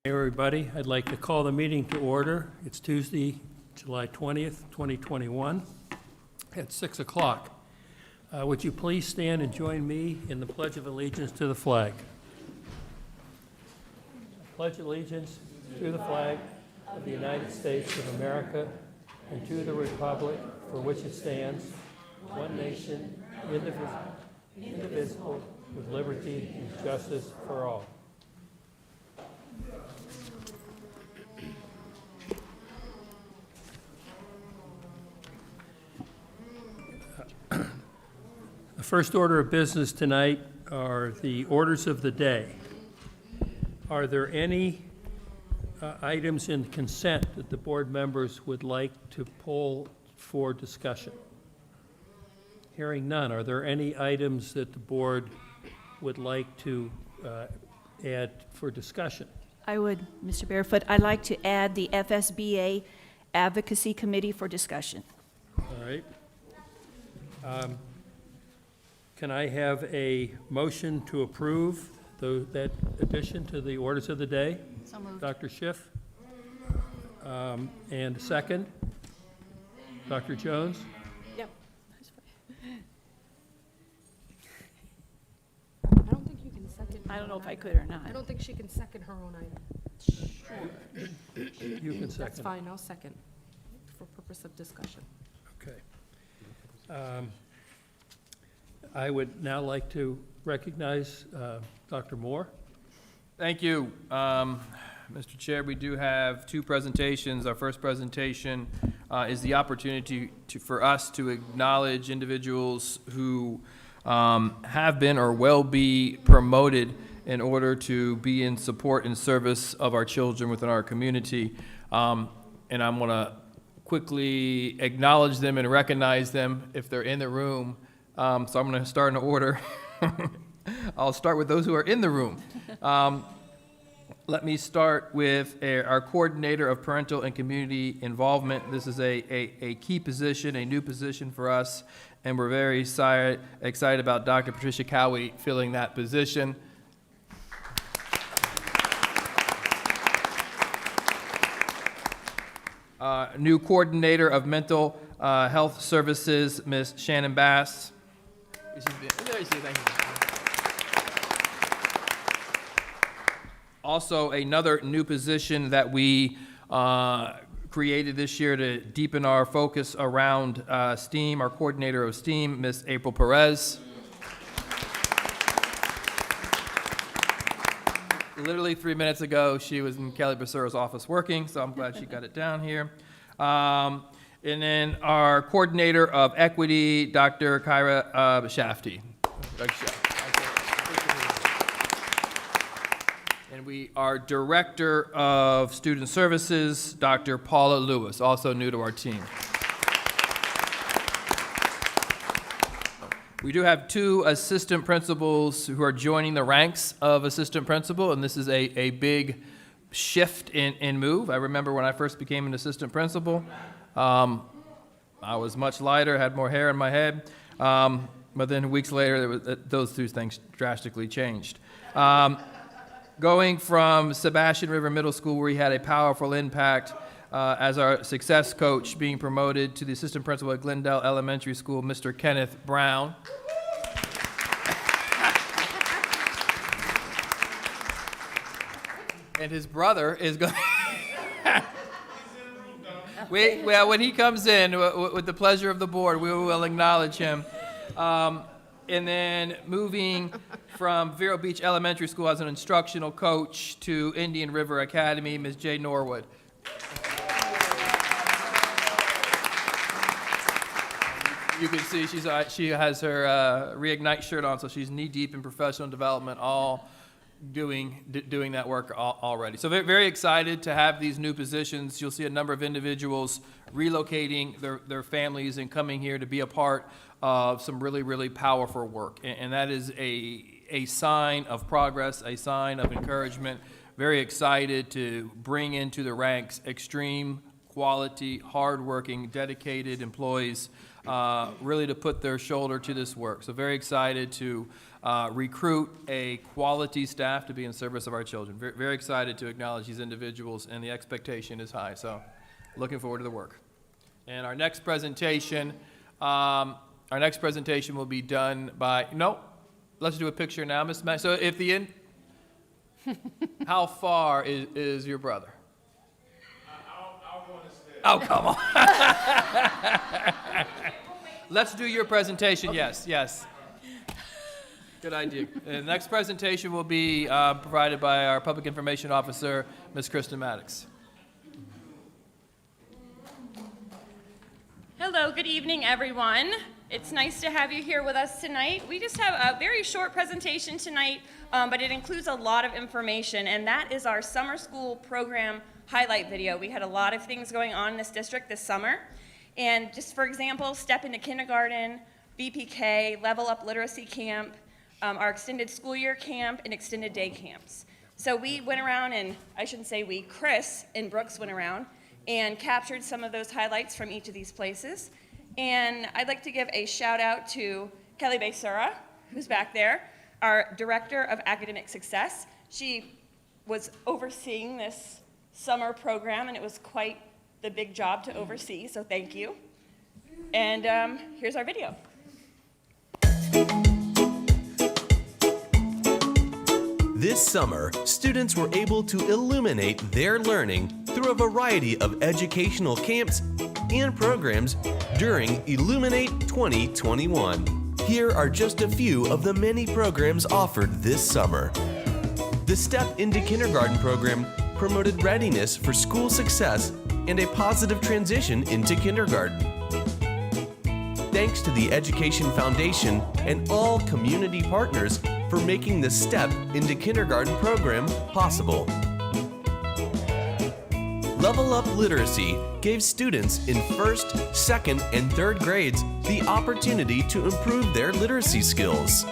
Everybody, I'd like to call the meeting to order. It's Tuesday, July 20th, 2021, at 6 o'clock. Would you please stand and join me in the Pledge of Allegiance to the flag? I pledge allegiance to the flag of the United States of America and to the republic for which it stands, one nation, indivisible, with liberty and justice for all. The first order of business tonight are the orders of the day. Are there any items in consent that the board members would like to pull for discussion? Hearing none, are there any items that the board would like to add for discussion? I would, Mr. Barefoot. I'd like to add the FSBA Advocacy Committee for discussion. All right. Can I have a motion to approve that addition to the orders of the day? So moved. Dr. Schiff? And a second? Dr. Jones? Yep. I don't think you can second. I don't know if I could or not. I don't think she can second her own item. You can second. That's fine, I'll second, for purpose of discussion. Okay. I would now like to recognize Dr. Moore. Thank you, Mr. Chair. We do have two presentations. Our first presentation is the opportunity for us to acknowledge individuals who have been or will be promoted in order to be in support and service of our children within our community. And I'm going to quickly acknowledge them and recognize them if they're in the room. So I'm going to start in order. I'll start with those who are in the room. Let me start with our coordinator of parental and community involvement. This is a key position, a new position for us, and we're very excited about Dr. Patricia Cowie filling that position. New coordinator of mental health services, Ms. Shannon Bass. Also, another new position that we created this year to deepen our focus around STEAM, our coordinator of STEAM, Ms. April Perez. Literally 3 minutes ago, she was in Kelly Becerra's office working, so I'm glad she got it down here. And then our coordinator of equity, Dr. Kyra Shafty. Dr. Shafty. And our director of student services, Dr. Paula Lewis, also new to our team. We do have two assistant principals who are joining the ranks of assistant principal, and this is a big shift in move. I remember when I first became an assistant principal, I was much lighter, had more hair in my head, but then weeks later, those two things drastically changed. Going from Sebastian River Middle School, where he had a powerful impact as our success coach, being promoted to the assistant principal at Glendale Elementary School, Mr. Kenneth Brown. And his brother is going well, when he comes in, with the pleasure of the board, we will acknowledge him. And then moving from Vero Beach Elementary School as an instructional coach to Indian River Academy, Ms. Jay Norwood. You can see she has her Reignite shirt on, so she's knee-deep in professional development, all doing that work already. So very excited to have these new positions. You'll see a number of individuals relocating their families and coming here to be a part of some really, really powerful work. And that is a sign of progress, a sign of encouragement. Very excited to bring into the ranks extreme quality, hardworking, dedicated employees really to put their shoulder to this work. So very excited to recruit a quality staff to be in service of our children. Very excited to acknowledge these individuals, and the expectation is high. So looking forward to the work. And our next presentation will be done by, let's do a picture now, Ms. Mack. So if the how far is your brother? I want to stay. Oh, come on. Let's do your presentation. Okay. Yes. Good idea. The next presentation will be provided by our Public Information Officer, Ms. Kristen Maddox. Hello, good evening, everyone. It's nice to have you here with us tonight. We just have a very short presentation tonight, but it includes a lot of information, and that is our summer school program highlight video. We had a lot of things going on in this district this summer, and just for example, Step into Kindergarten, VPK, Level Up Literacy Camp, our extended school year camp, and extended day camps. So we went around, and I shouldn't say we, Chris and Brooks went around and captured some of those highlights from each of these places. And I'd like to give a shout out to Kelly Becerra, who's back there, our Director of Academic Success. She was overseeing this summer program, and it was quite the big job to oversee, so thank you. And here's our video. This summer, students were able to illuminate their learning through a variety of educational camps and programs during Illuminate 2021. Here are just a few of the many programs offered this summer. The Step into Kindergarten program promoted readiness for school success and a positive transition into kindergarten. Thanks to the Education Foundation and all community partners for making the Step into Kindergarten program possible. Level Up Literacy gave students in 1st, 2nd, and 3rd grades the opportunity to improve their literacy skills.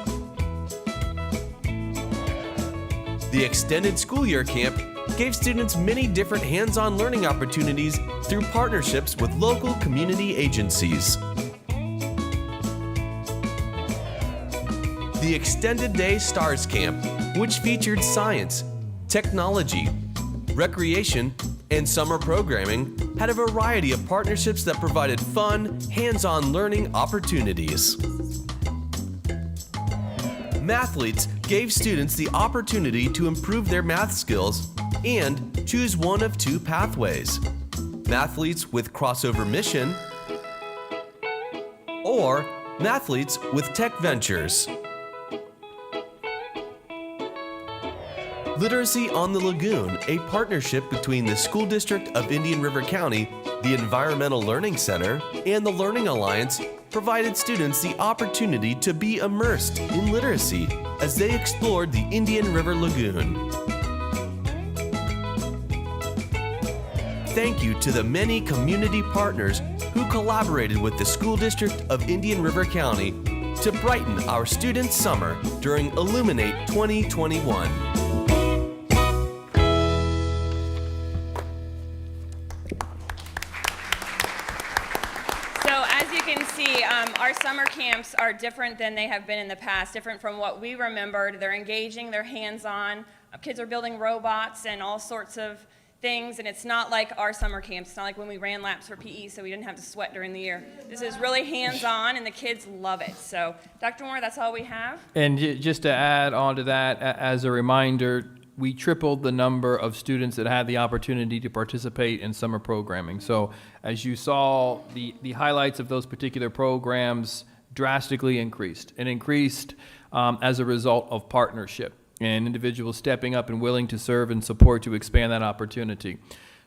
The Extended School Year Camp gave students many different hands-on learning opportunities through partnerships with local community agencies. The Extended Day Stars Camp, which featured science, technology, recreation, and summer programming, had a variety of partnerships that provided fun, hands-on learning opportunities. Mathletes gave students the opportunity to improve their math skills and choose one of 2 pathways: Mathletes with Crossover Mission or Mathletes with Tech Ventures. Literacy on the Lagoon, a partnership between the School District of Indian River County, the Environmental Learning Center, and the Learning Alliance, provided students the opportunity to be immersed in literacy as they explored the Indian River Lagoon. Thank you to the many community partners who collaborated with the School District of Indian River County to brighten our students' summer during Illuminate 2021. Our summer camps are different than they have been in the past, different from what we remembered. They're engaging, they're hands-on. Kids are building robots and all sorts of things, and it's not like our summer camps. It's not like when we ran laps for PE so we didn't have to sweat during the year. This is really hands-on, and the kids love it. So, Dr. Moore, that's all we have. And just to add on to that, as a reminder, we tripled the number of students that had the opportunity to participate in summer programming. So as you saw, the highlights of those particular programs drastically increased, and increased as a result of partnership and individuals stepping up and willing to serve and support to expand that opportunity.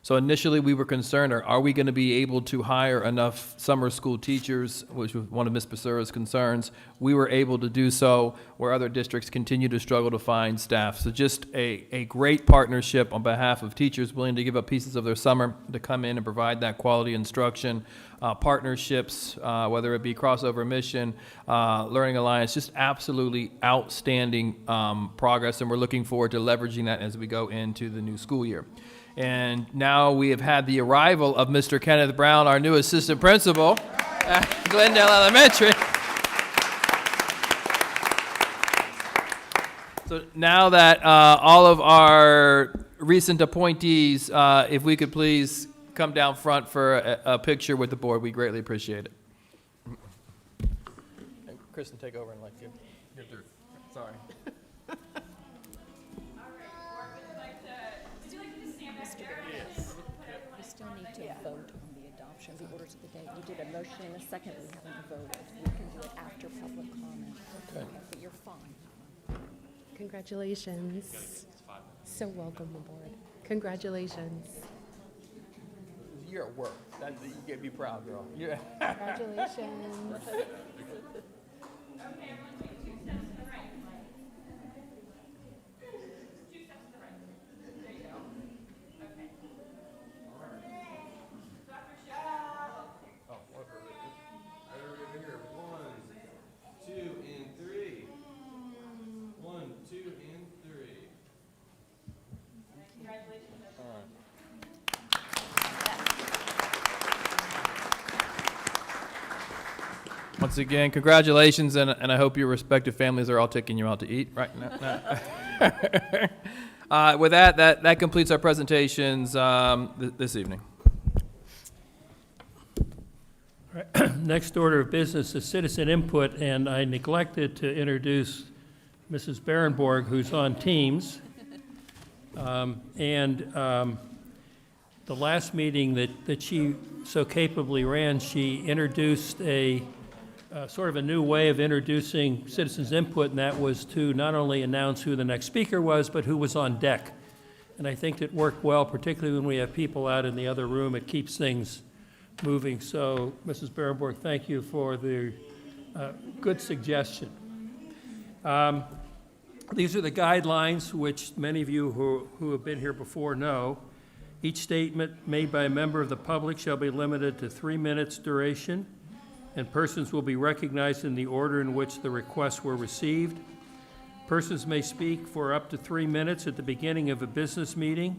So initially we were concerned, are we going to be able to hire enough summer school teachers, which was one of Ms. Becerra's concerns. We were able to do so where other districts continue to struggle to find staff. So just a great partnership on behalf of teachers willing to give up pieces of their summer to come in and provide that quality instruction. Partnerships, whether it be Crossover Mission, Learning Alliance, just absolutely outstanding progress, and we're looking forward to leveraging that as we go into the new school year. And now we have had the arrival of Mr. Kenneth Brown, our new assistant principal. at Glendale Elementary. So now that all of our recent appointees, if we could please come down front for a picture with the board, we greatly appreciate it. And Kristen, take over and let you get through. Sorry. We still need to vote on the adoption of the orders of the day. You did a motion in a second, we haven't voted. We can do it after public comment. Okay. But you're fine. Congratulations. So welcome aboard. Congratulations. You're at work. You get be proud, girl. Yeah. Congratulations. Once again, congratulations, and I hope your respective families are all taking you out to eat right now. With that completes our presentations this evening. All right. Next order of business is citizen input, and I neglected to introduce Mrs. Berenborg, who's on Teams. The last meeting that she so capably ran, she introduced a sort of a new way of introducing citizens' input, and that was to not only announce who the next speaker was, but who was on deck. And I think it worked well, particularly when we have people out in the other room. It keeps things moving. So, Mrs. Berenborg, thank you for the good suggestion. These are the guidelines, which many of you who have been here before know. Each statement made by a member of the public shall be limited to 3 minutes duration, and persons will be recognized in the order in which the requests were received. Persons may speak for up to 3 minutes at the beginning of a business meeting,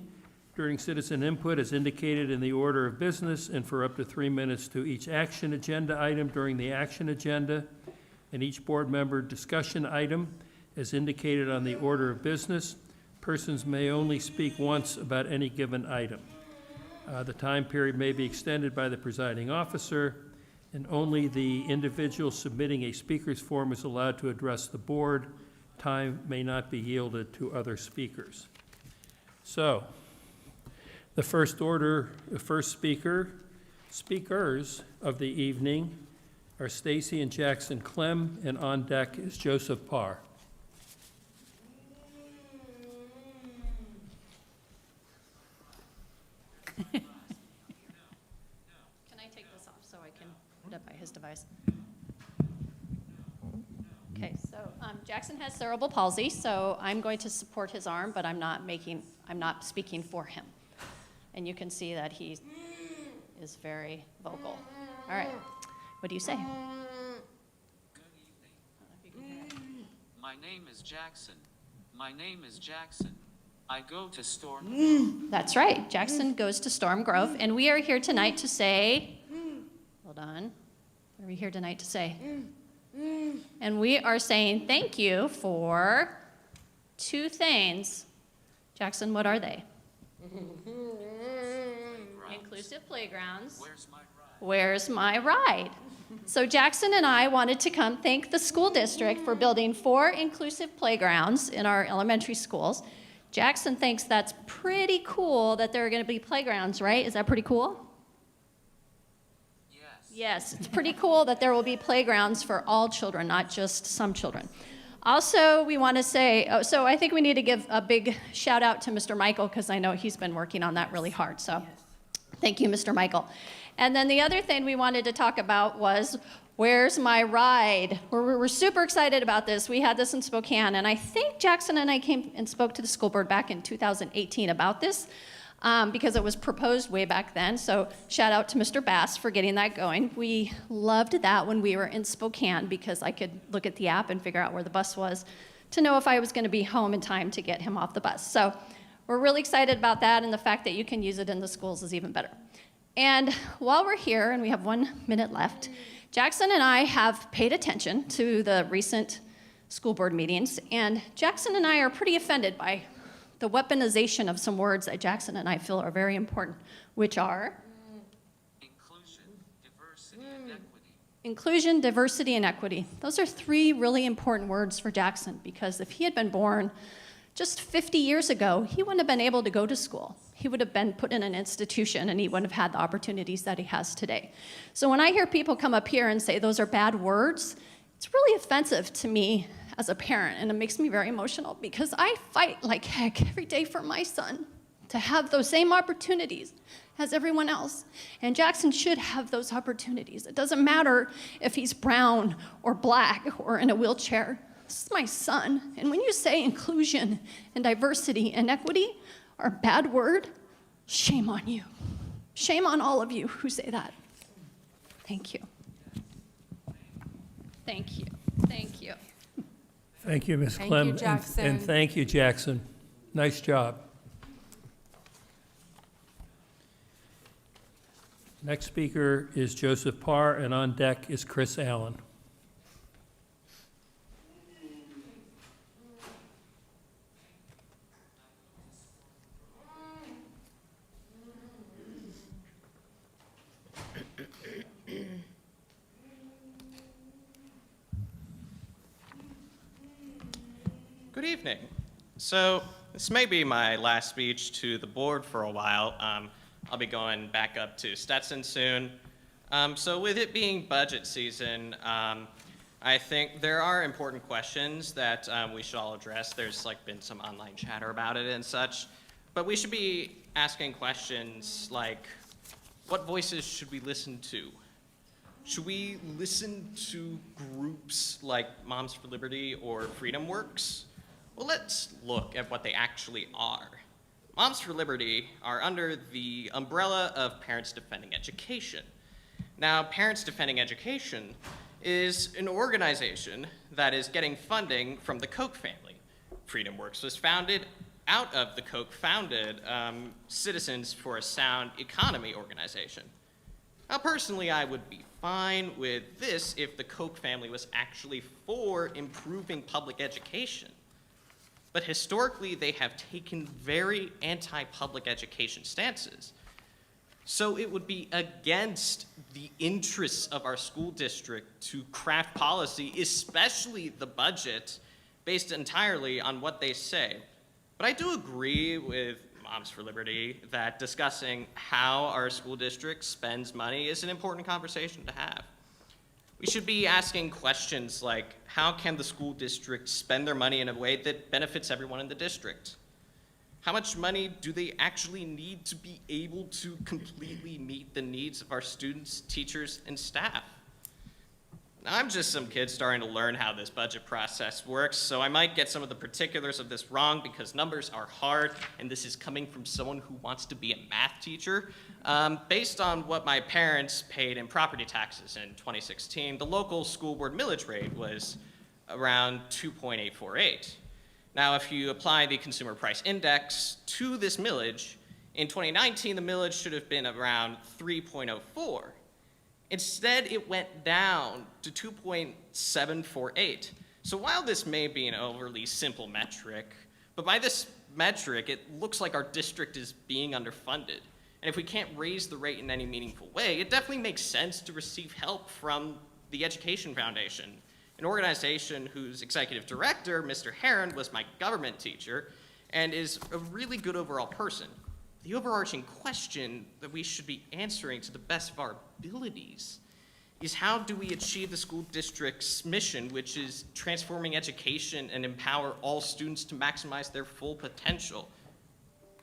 during citizen input as indicated in the order of business, and for up to 3 minutes to each action agenda item during the action agenda, and each board member discussion item as indicated on the order of business. Persons may only speak once about any given item. The time period may be extended by the presiding officer, and only the individual submitting a speaker's form is allowed to address the board. Time may not be yielded to other speakers. So, the first speakers of the evening are Stacy and Jackson Clem, and on deck is Joseph Parr. Can I take this off so I can put it by his device? Okay, so Jackson has cerebral palsy, so I'm going to support his arm, but I'm not speaking for him. And you can see that he is very vocal. All right, what do you say? Good evening. My name is Jackson. My name is Jackson. I go to Storm. That's right, Jackson goes to Storm Grove, and we are here tonight to say, hold on, what are we here tonight to say? And we are saying thank you for 2 things. Jackson, what are they? Inclusive playgrounds. Where's my ride? Where's my ride? So Jackson and I wanted to come thank the school district for building 4 inclusive playgrounds in our elementary schools. Jackson thinks that's pretty cool that there are going to be playgrounds, right? Is that pretty cool? Yes. Yes, it's pretty cool that there will be playgrounds for all children, not just some children. Also, we want to say, so I think we need to give a big shout out to Mr. Michael, because I know he's been working on that really hard. So thank you, Mr. Michael. And then the other thing we wanted to talk about was, where's my ride? We're super excited about this. We had this in Spokane, and I think Jackson and I came and spoke to the school board back in 2018 about this, because it was proposed way back then. So shout out to Mr. Bass for getting that going. We loved that when we were in Spokane, because I could look at the app and figure out where the bus was to know if I was going to be home in time to get him off the bus. So we're really excited about that, and the fact that you can use it in the schools is even better. And while we're here, and we have 1 minute left, Jackson and I have paid attention to the recent school board meetings, and Jackson and I are pretty offended by the weaponization of some words that Jackson and I feel are very important, which are Inclusion, diversity, and equity. inclusion, diversity, and equity. Those are three really important words for Jackson, because if he had been born just 50 years ago, he wouldn't have been able to go to school. He would have been put in an institution, and he wouldn't have had the opportunities that he has today. So when I hear people come up here and say those are bad words, it's really offensive to me as a parent, and it makes me very emotional, because I fight like heck every day for my son to have those same opportunities as everyone else. And Jackson should have those opportunities. It doesn't matter if he's brown or black or in a wheelchair. This is my son. And when you say inclusion and diversity and equity are a bad word, shame on you. Shame on all of you who say that. Thank you. Thank you. Thank you. Thank you, Ms. Thank Clem. you, and- Jackson. And thank you, Jackson. Nice job. Next speaker is Joseph Parr, and on deck is Chris Allen. Good evening. So this may be my last speech to the board for a while. I'll be going back up to Stetson soon. So with it being budget season, I think there are important questions that we should all address. There's been some online chatter about it and such, but we should be asking questions like, what voices should we listen to? Should we listen to groups like Moms for Liberty or Freedom Works? Well, let's look at what they actually are. Moms for Liberty are under the umbrella of Parents Defending Education. Now, Parents Defending Education is an organization that is getting funding from the Koch family. Freedom Works was founded out of the Koch-founded Citizens for a Sound Economy organization. Now, personally, I would be fine with this if the Koch family was actually for improving public education. But historically, they have taken very anti-public education stances. So it would be against the interests of our school district to craft policy, especially the budget, based entirely on what they say. But I do agree with Moms for Liberty that discussing how our school district spends money is an important conversation to have. We should be asking questions like, how can the school district spend their money in a way that benefits everyone in the district? How much money do they actually need to be able to completely meet the needs of our students, teachers, and staff? Now, I'm just some kid starting to learn how this budget process works, so I might get some of the particulars of this wrong because numbers are hard, and this is coming from someone who wants to be a math teacher. Based on what my parents paid in property taxes in 2016, the local school board millage rate was around 2.848. Now, if you apply the consumer price index to this millage, in 2019, the millage should have been around 3.04. Instead, it went down to 2.748. So while this may be an overly simple metric, but by this metric, it looks like our district is being underfunded. And if we can't raise the rate in any meaningful way, it definitely makes sense to receive help from the Education Foundation, an organization whose executive director, Mr. Heron, was my government teacher and is a really good overall person. The overarching question that we should be answering to the best of our abilities is, how do we achieve the school district's mission, which is transforming education and empower all students to maximize their full potential?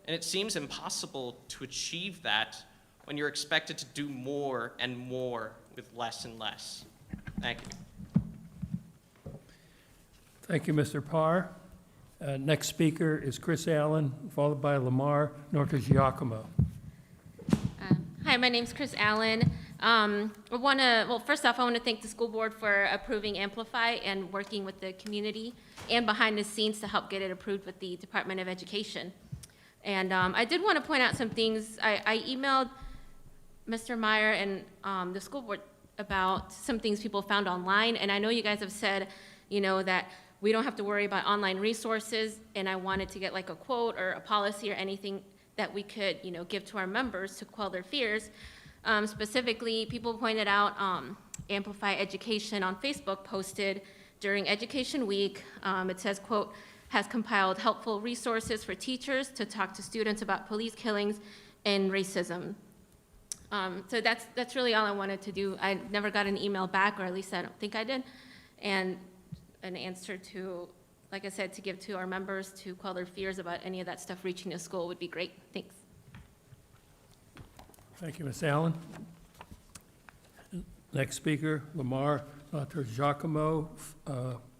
And it seems impossible to achieve that when you're expected to do more and more with less and less. Thank you. Thank you, Mr. Parr. Next speaker is Chris Allen, followed by Lamar Norca-Giacomo. Hi, my name's Chris Allen. First off, I want to thank the school board for approving Amplify and working with the community and behind the scenes to help get it approved with the Department of Education. And I did want to point out some things. I emailed Mr. Meyer and the school board about some things people found online. And I know you guys have said, that we don't have to worry about online resources. And I wanted to get like a quote or a policy or anything that we could, give to our members to quell their fears. Specifically, people pointed out Amplify Education on Facebook posted during Education Week. It says, quote, has compiled helpful resources for teachers to talk to students about police killings and racism. So that's really all I wanted to do. I never got an email back, or at least I don't think I did. And an answer to, like I said, to give to our members to quell their fears about any of that stuff reaching the school would be great. Thanks. Thank you, Ms. Allen. Next speaker, Lamar Giacomo,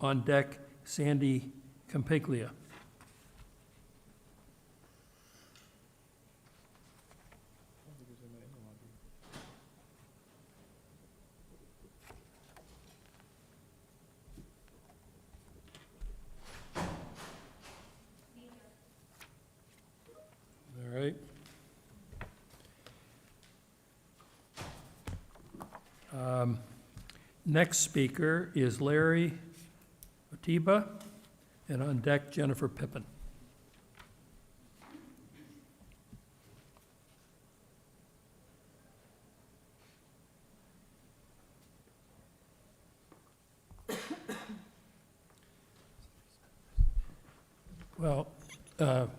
on deck, Sandy Campiglia. All right. Next speaker is Larry Otiba, and on deck, Jennifer Pippin. Well,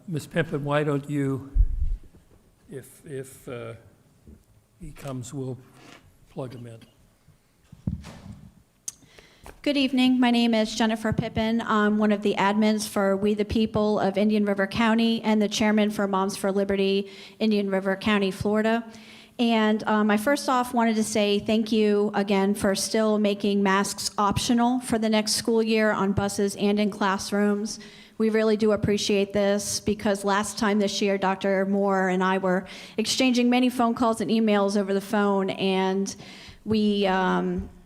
Ms. Pippin, why don't you, if he comes, we'll plug him in. Good evening. My name is Jennifer Pippin. I'm one of the admins for We the People of Indian River County and the chairman for Moms for Liberty, Indian River County, Florida. And I first off wanted to say thank you again for still making masks optional for the next school year on buses and in classrooms. We really do appreciate this because last time this year, Dr. Moore and I were exchanging many phone calls and emails over the phone, and we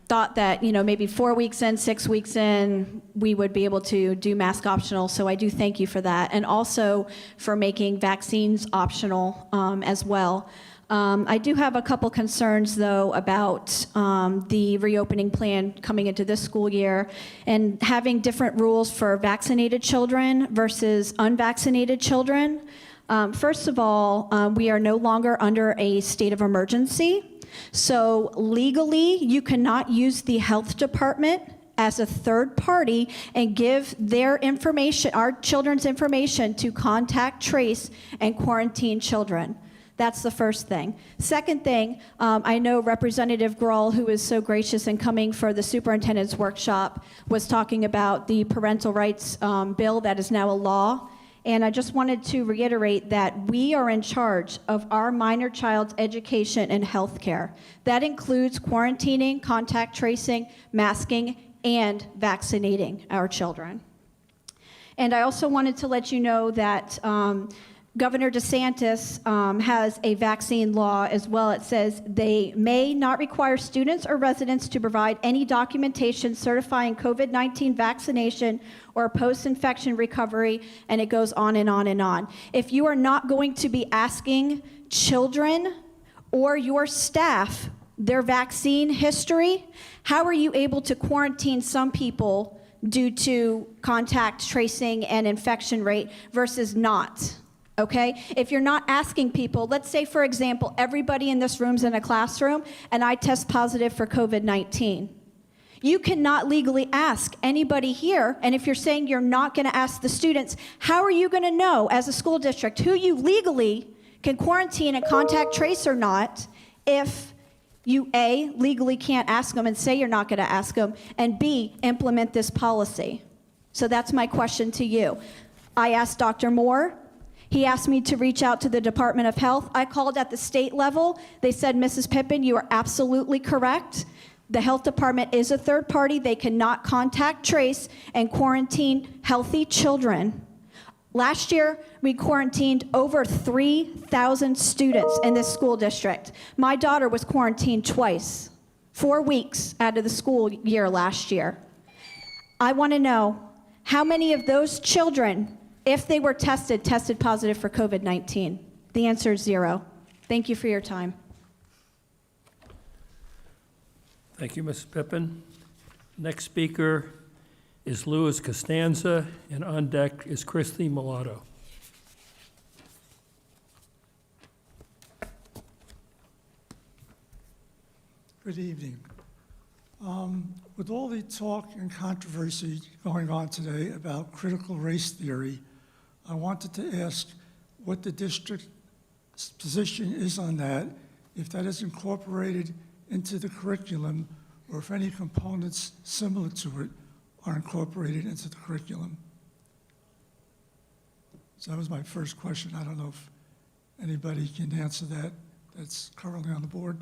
thought that, maybe 4 weeks in, 6 weeks in, we would be able to do mask optional. So I do thank you for that. And also for making vaccines optional as well. I do have a couple concerns, though, about the reopening plan coming into this school year and having different rules for vaccinated children versus unvaccinated children. First of all, we are no longer under a state of emergency. So legally, you cannot use the health department as a third party and give their information, our children's information, to contact, trace, and quarantine children. That's the first thing. Second thing, I know Representative Grohl, who is so gracious in coming for the superintendent's workshop, was talking about the parental rights bill that is now a law. And I just wanted to reiterate that we are in charge of our minor child's education and health care. That includes quarantining, contact tracing, masking, and vaccinating our children. And I also wanted to let you know that Governor DeSantis has a vaccine law as well. It says they may not require students or residents to provide any documentation certifying COVID-19 vaccination or post-infection recovery, and it goes on and on and on. If you are not going to be asking children or your staff their vaccine history, how are you able to quarantine some people due to contact tracing and infection rate versus not? Okay, if you're not asking people, let's say, for example, everybody in this room's in a classroom and I test positive for COVID-19. You cannot legally ask anybody here, and if you're saying you're not going to ask the students, how are you going to know as a school district who you legally can quarantine and contact trace or not if you, A, legally can't ask them and say you're not going to ask them, and B, implement this policy? So that's my question to you. I asked Dr. Moore. He asked me to reach out to the Department of Health. I called at the state level. They said, Mrs. Pippin, you are absolutely correct. The health department is a third party. They cannot contact, trace, and quarantine healthy children. Last year, we quarantined over 3,000 students in this school district. My daughter was quarantined twice, 4 weeks out of the school year last year. I want to know how many of those children, if they were tested positive for COVID-19? The answer is 0. Thank you for your time. Thank you, Mrs. Pippin. Next speaker is Louis Costanza, and on deck is Christy Mulatto. Good evening. With all the talk and controversy going on today about critical race theory, I wanted to ask what the district's position is on that, if that is incorporated into the curriculum, or if any components similar to it are incorporated into the curriculum. So that was my first question. I don't know if anybody can answer that that's currently on the board.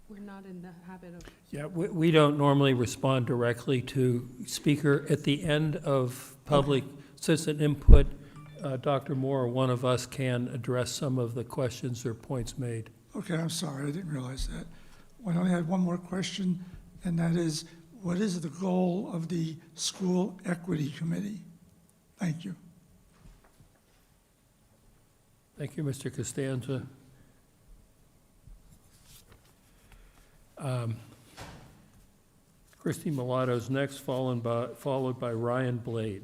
We're not in the habit of. Yeah, we don't normally respond directly to speaker. At the end of public citizen input, Dr. Moore or one of us can address some of the questions or points made. Okay, I'm sorry, I didn't realize that. Well, I only had one more question, and that is, what is the goal of the School Equity Committee? Thank you. Thank you, Mr. Costanza. Christy Mulatto's next, followed by Ryan Blade.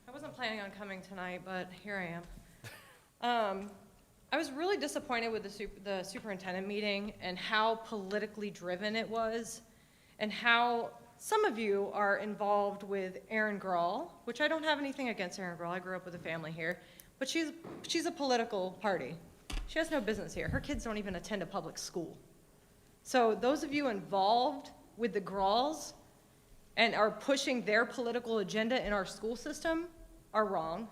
I wasn't planning on coming tonight, but here I am. I was really disappointed with the superintendent meeting and how politically driven it was, and how some of you are involved with Erin Grahl, which I don't have anything against Erin Grahl. I grew up with a family here, but she's a political party. She has no business here. Her kids don't even attend a public school. So those of you involved with the Grahls and are pushing their political agenda in our school system are wrong.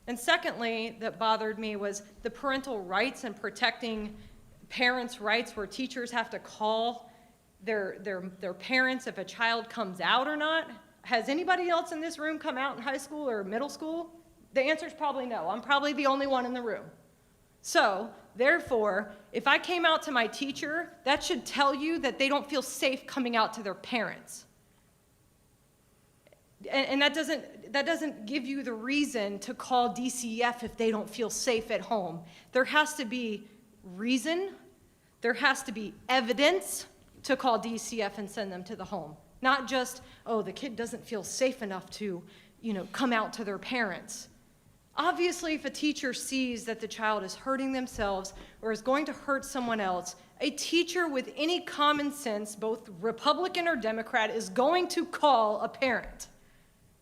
And secondly, that bothered me was the parental rights and protecting parents' rights, where teachers have to call their parents if a child comes out or not. Has anybody else in this room come out in high school or middle school? The answer is probably no. I'm probably the only one in the room. So, therefore, if I came out to my teacher, that should tell you that they don't feel safe coming out to their parents. And that doesn't give you the reason to call DCF if they don't feel safe at home. There has to be reason, there has to be evidence to call DCF and send them to the home. Not just, oh, the kid doesn't feel safe enough to, come out to their parents. Obviously, if a teacher sees that the child is hurting themselves or is going to hurt someone else, a teacher with any common sense, both Republican or Democrat, is going to call a parent.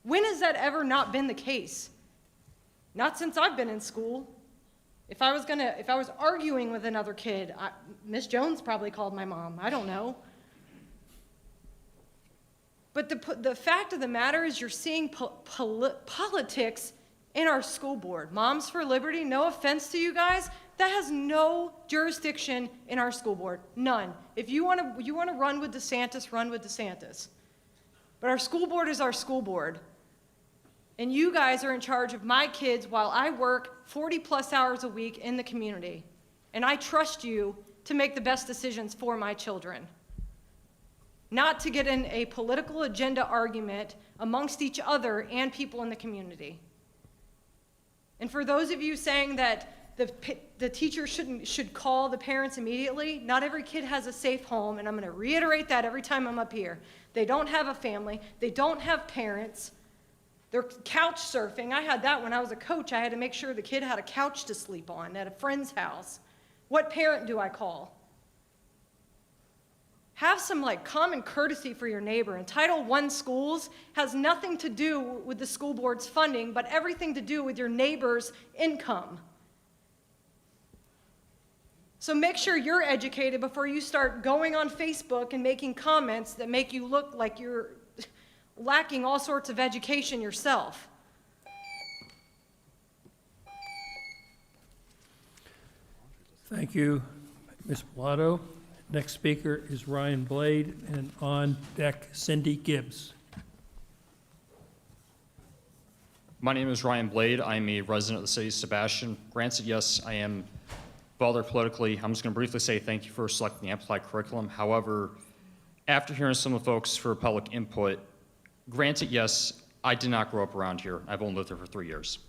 When has that ever not been the case? Not since I've been in school. If I was arguing with another kid, Miss Jones probably called my mom. I don't know. But the fact of the matter is, you're seeing politics in our school board. Moms for Liberty, no offense to you guys, that has no jurisdiction in our school board. None. If you want to run with DeSantis, run with DeSantis. But our school board is our school board. And you guys are in charge of my kids while I work 40+ hours a week in the community. And I trust you to make the best decisions for my children. Not to get in a political agenda argument amongst each other and people in the community. And for those of you saying that the teacher should call the parents immediately, not every kid has a safe home, and I'm going to reiterate that every time I'm up here. They don't have a family. They don't have parents. They're couch surfing. I had that when I was a coach. I had to make sure the kid had a couch to sleep on at a friend's house. What parent do I call? Have some common courtesy for your neighbor. And Title I schools has nothing to do with the school board's funding, but everything to do with your neighbor's income. So make sure you're educated before you start going on Facebook and making comments that make you look like you're lacking all sorts of education yourself. Thank you, Ms. Mulatto. Next speaker is Ryan Blade, and on deck, Cindy Gibbs. My name is Ryan Blade. I'm a resident of the city of Sebastian. Granted, yes, I am bothered politically. I'm just going to briefly say thank you for selecting the Amplified curriculum. However, after hearing some of the folks for public input, granted, yes, I did not grow up around here. I've only lived here for 3 years.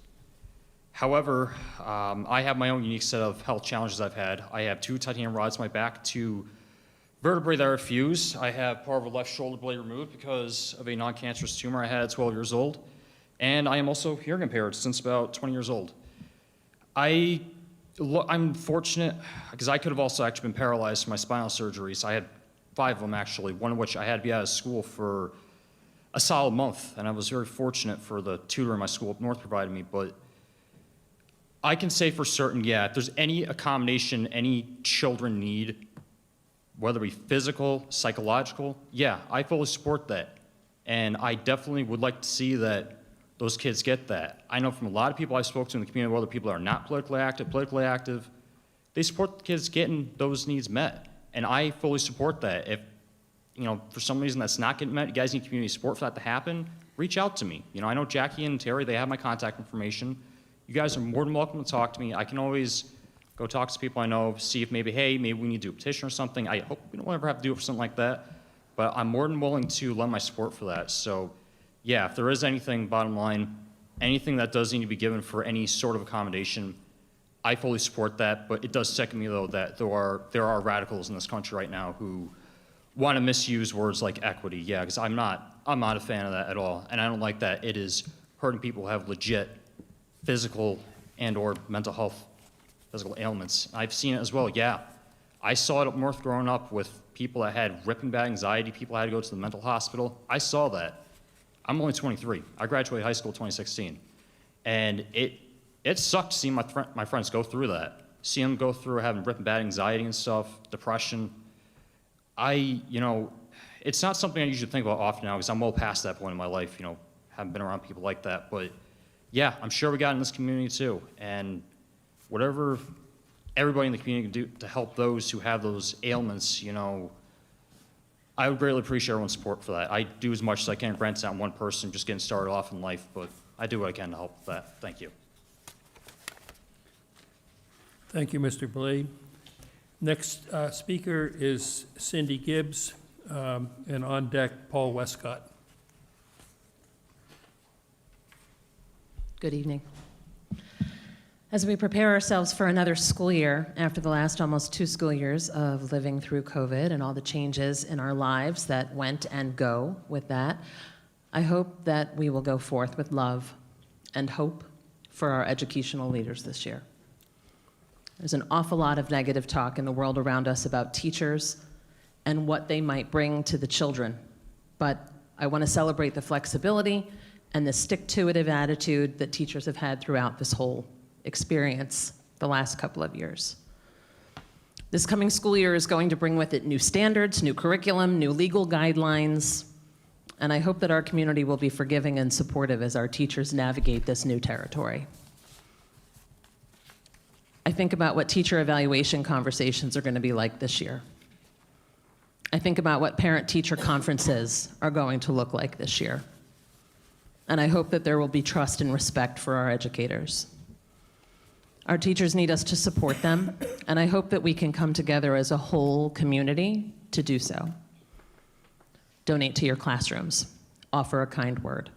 However, I have my own unique set of health challenges I've had. I have 2 titanium rods in my back, 2 vertebrae that are fused. I have part of a left shoulder blade removed because of a non-cancerous tumor I had at 12 years old. And I am also hearing impaired since about 20 years old. I'm fortunate because I could have also actually been paralyzed from my spinal surgeries. I had 5 of them actually, one of which I had to be out of school for a solid month. And I was very fortunate for the tutor in my school up north provided me. But I can say for certain, yeah, if there's any accommodation any children need, whether it be physical, psychological, yeah, I fully support that. And I definitely would like to see that those kids get that. I know from a lot of people I spoke to in the community, whether people are not politically active, they support the kids getting those needs met. And I fully support that. If, for some reason that's not getting met, you guys need community support for that to happen, reach out to me. I know Jackie and Terry, they have my contact information. You guys are more than welcome to talk to me. I can always go talk to people I know, see if maybe we need to do a petition or something. I hope we don't ever have to do it for something like that, but I'm more than willing to lend my support for that. So yeah, if there is anything, bottom line, anything that does need to be given for any sort of accommodation, I fully support that, but it does second me though that there are radicals in this country right now who want to misuse words like equity. Yeah, because I'm not a fan of that at all, and I don't like that. It is hurting people who have legit physical and or mental health, physical ailments. I've seen it as well, yeah. I saw it up north growing up with people that had ripping bad anxiety, people had to go to the mental hospital. I saw that. I'm only 23. I graduated high school in 2016. And it sucked seeing my friends go through that. See them go through having ripping bad anxiety and stuff, depression. It's not something I usually think about often now because I'm well past that point in my life, haven't been around people like that. But yeah, I'm sure we got in this community too. And whatever everybody in the community can do to help those who have those ailments, I would greatly appreciate everyone's support for that. I do as much as I can. Granted, not one person just getting started off in life, but I do what I can to help with that. Thank you. Thank you, Mr. Blade. Next speaker is Cindy Gibbs, and on deck, Paul Westcott. Good evening. As we prepare ourselves for another school year after the last almost 2 school years of living through COVID and all the changes in our lives that went and go with that, I hope that we will go forth with love and hope for our educational leaders this year. There's an awful lot of negative talk in the world around us about teachers and what they might bring to the children, but I want to celebrate the flexibility and the stick-to-itiveness attitude that teachers have had throughout this whole experience the last couple of years. This coming school year is going to bring with it new standards, new curriculum, new legal guidelines, and I hope that our community will be forgiving and supportive as our teachers navigate this new territory. I think about what teacher evaluation conversations are going to be like this year. I think about what parent-teacher conferences are going to look like this year. And I hope that there will be trust and respect for our educators. Our teachers need us to support them, and I hope that we can come together as a whole community to do so. Donate to your classrooms. Offer a kind word.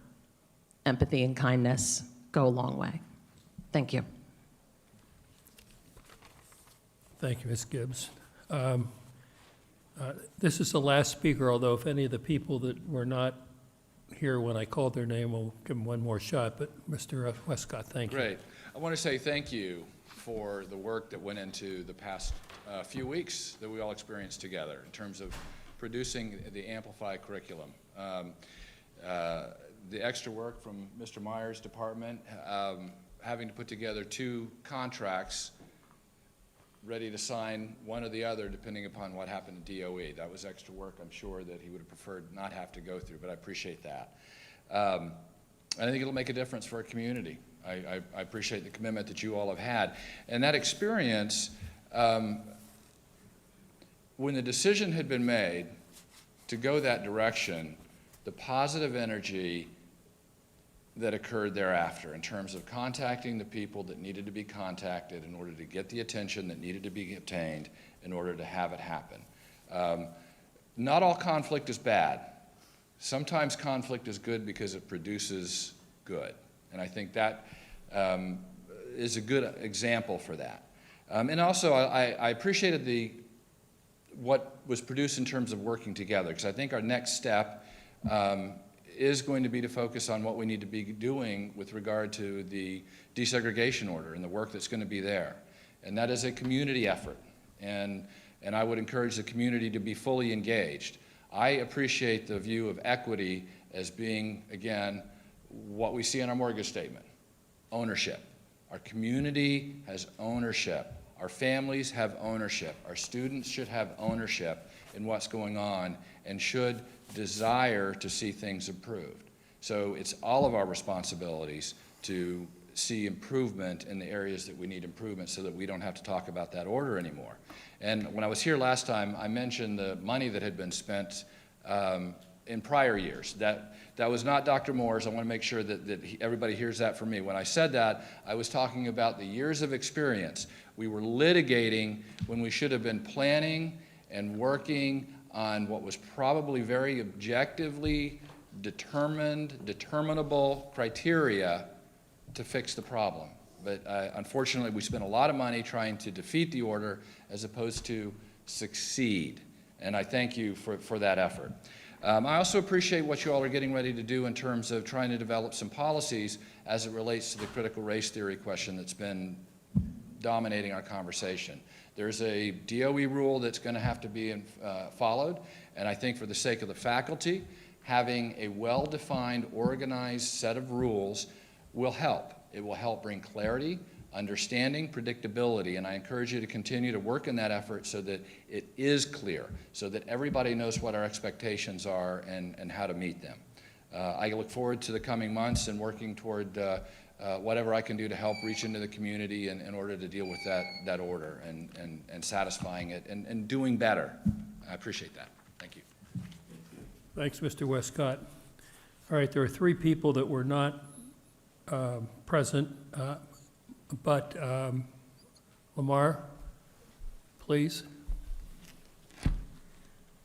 Empathy and kindness go a long way. Thank you. Thank you, Ms. Gibbs. This is the last speaker, although if any of the people that were not here when I called their name, we'll give them one more shot. But Mr. Westcott, thank you. Great. I want to say thank you for the work that went into the past few weeks that we all experienced together in terms of producing the Amplify curriculum. The extra work from Mr. Meyer's department, having to put together 2 contracts ready to sign one or the other depending upon what happened to DOE. That was extra work I'm sure that he would have preferred not have to go through, but I appreciate that. I think it'll make a difference for our community. I appreciate the commitment that you all have had. And that experience, when the decision had been made to go that direction, the positive energy that occurred thereafter in terms of contacting the people that needed to be contacted in order to get the attention that needed to be obtained in order to have it happen. not all conflict is bad. Sometimes conflict is good because it produces good. And I think that is a good example for that. And also, I appreciated what was produced in terms of working together, because I think our next step is going to be to focus on what we need to be doing with regard to the desegregation order and the work that's going to be there. And that is a community effort. And I would encourage the community to be fully engaged. I appreciate the view of equity as being, again, what we see in our mortgage statement, ownership. Our community has ownership. Our families have ownership. Our students should have ownership in what's going on and should desire to see things improved. So it's all of our responsibilities to see improvement in the areas that we need improvement so that we don't have to talk about that order anymore. And when I was here last time, I mentioned the money that had been spent in prior years. That was not Dr. Moore's. I want to make sure that everybody hears that from me. When I said that, I was talking about the years of experience. We were litigating when we should have been planning and working on what was probably very objectively determinable criteria to fix the problem. But unfortunately, we spent a lot of money trying to defeat the order as opposed to succeed. And I thank you for that effort. I also appreciate what you all are getting ready to do in terms of trying to develop some policies as it relates to the critical race theory question that's been dominating our conversation. There's a DOE rule that's going to have to be followed, and I think for the sake of the faculty, having a well-defined, organized set of rules will help. It will help bring clarity, understanding, predictability, and I encourage you to continue to work in that effort so that it is clear, so that everybody knows what our expectations are and how to meet them. I look forward to the coming months and working toward whatever I can do to help reach into the community in order to deal with that order and satisfying it and doing better. I appreciate that. Thank you. Thanks, Mr. Westcott. All right, there are three people that were not present, but Lamar, please.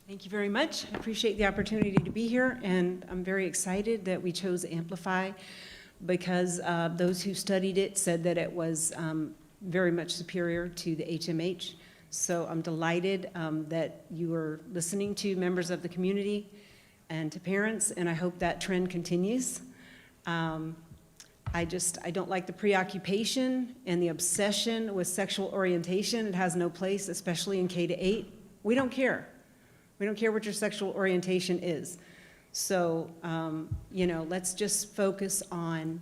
Thank you very much. I appreciate the opportunity to be here, and I'm very excited that we chose Amplify because those who studied it said that it was very much superior to the HMH. So I'm delighted that you are listening to members of the community and to parents, and I hope that trend continues. I don't like the preoccupation and the obsession with sexual orientation. It has no place, especially in K-8. We don't care. We don't care what your sexual orientation is. So, let's just focus on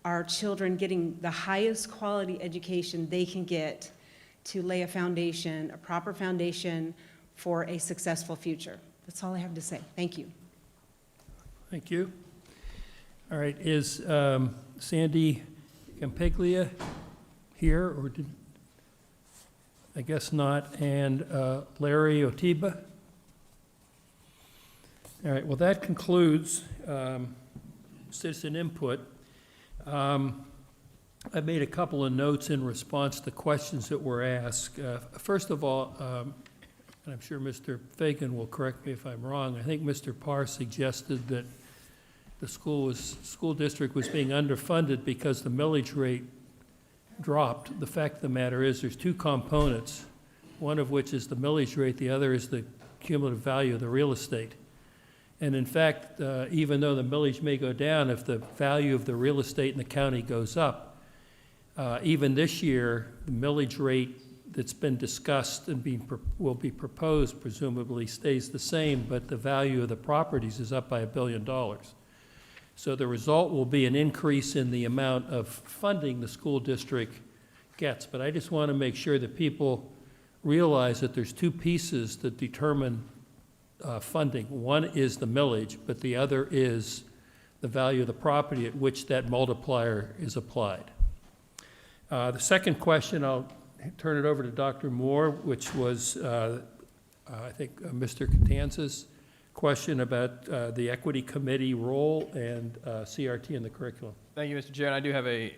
our children getting the highest quality education they can get to lay a foundation, a proper foundation for a successful future. That's all I have to say. Thank you. Thank you. All right, is Sandy Campiglia here, or I guess not, and Larry Otiba? All right, well, that concludes citizen input. I made a couple of notes in response to questions that were asked. First of all, and I'm sure Mr. Fagan will correct me if I'm wrong, I think Mr. Parr suggested that the school district was being underfunded because the millage rate dropped. The fact of the matter is there's two components, one of which is the millage rate, the other is the cumulative value of the real estate. And in fact, even though the millage may go down, if the value of the real estate in the county goes up, even this year, the millage rate that's been discussed and will be proposed presumably stays the same, but the value of the properties is up by $1 billion. So the result will be an increase in the amount of funding the school district gets. But I just want to make sure that people realize that there's two pieces that determine funding. One is the millage, but the other is the value of the property at which that multiplier is applied. The second question, I'll turn it over to Dr. Moore, which was, I think, Mr. Catanza's question about the equity committee role and CRT in the curriculum. Thank you, Mr. Chair. And I do have a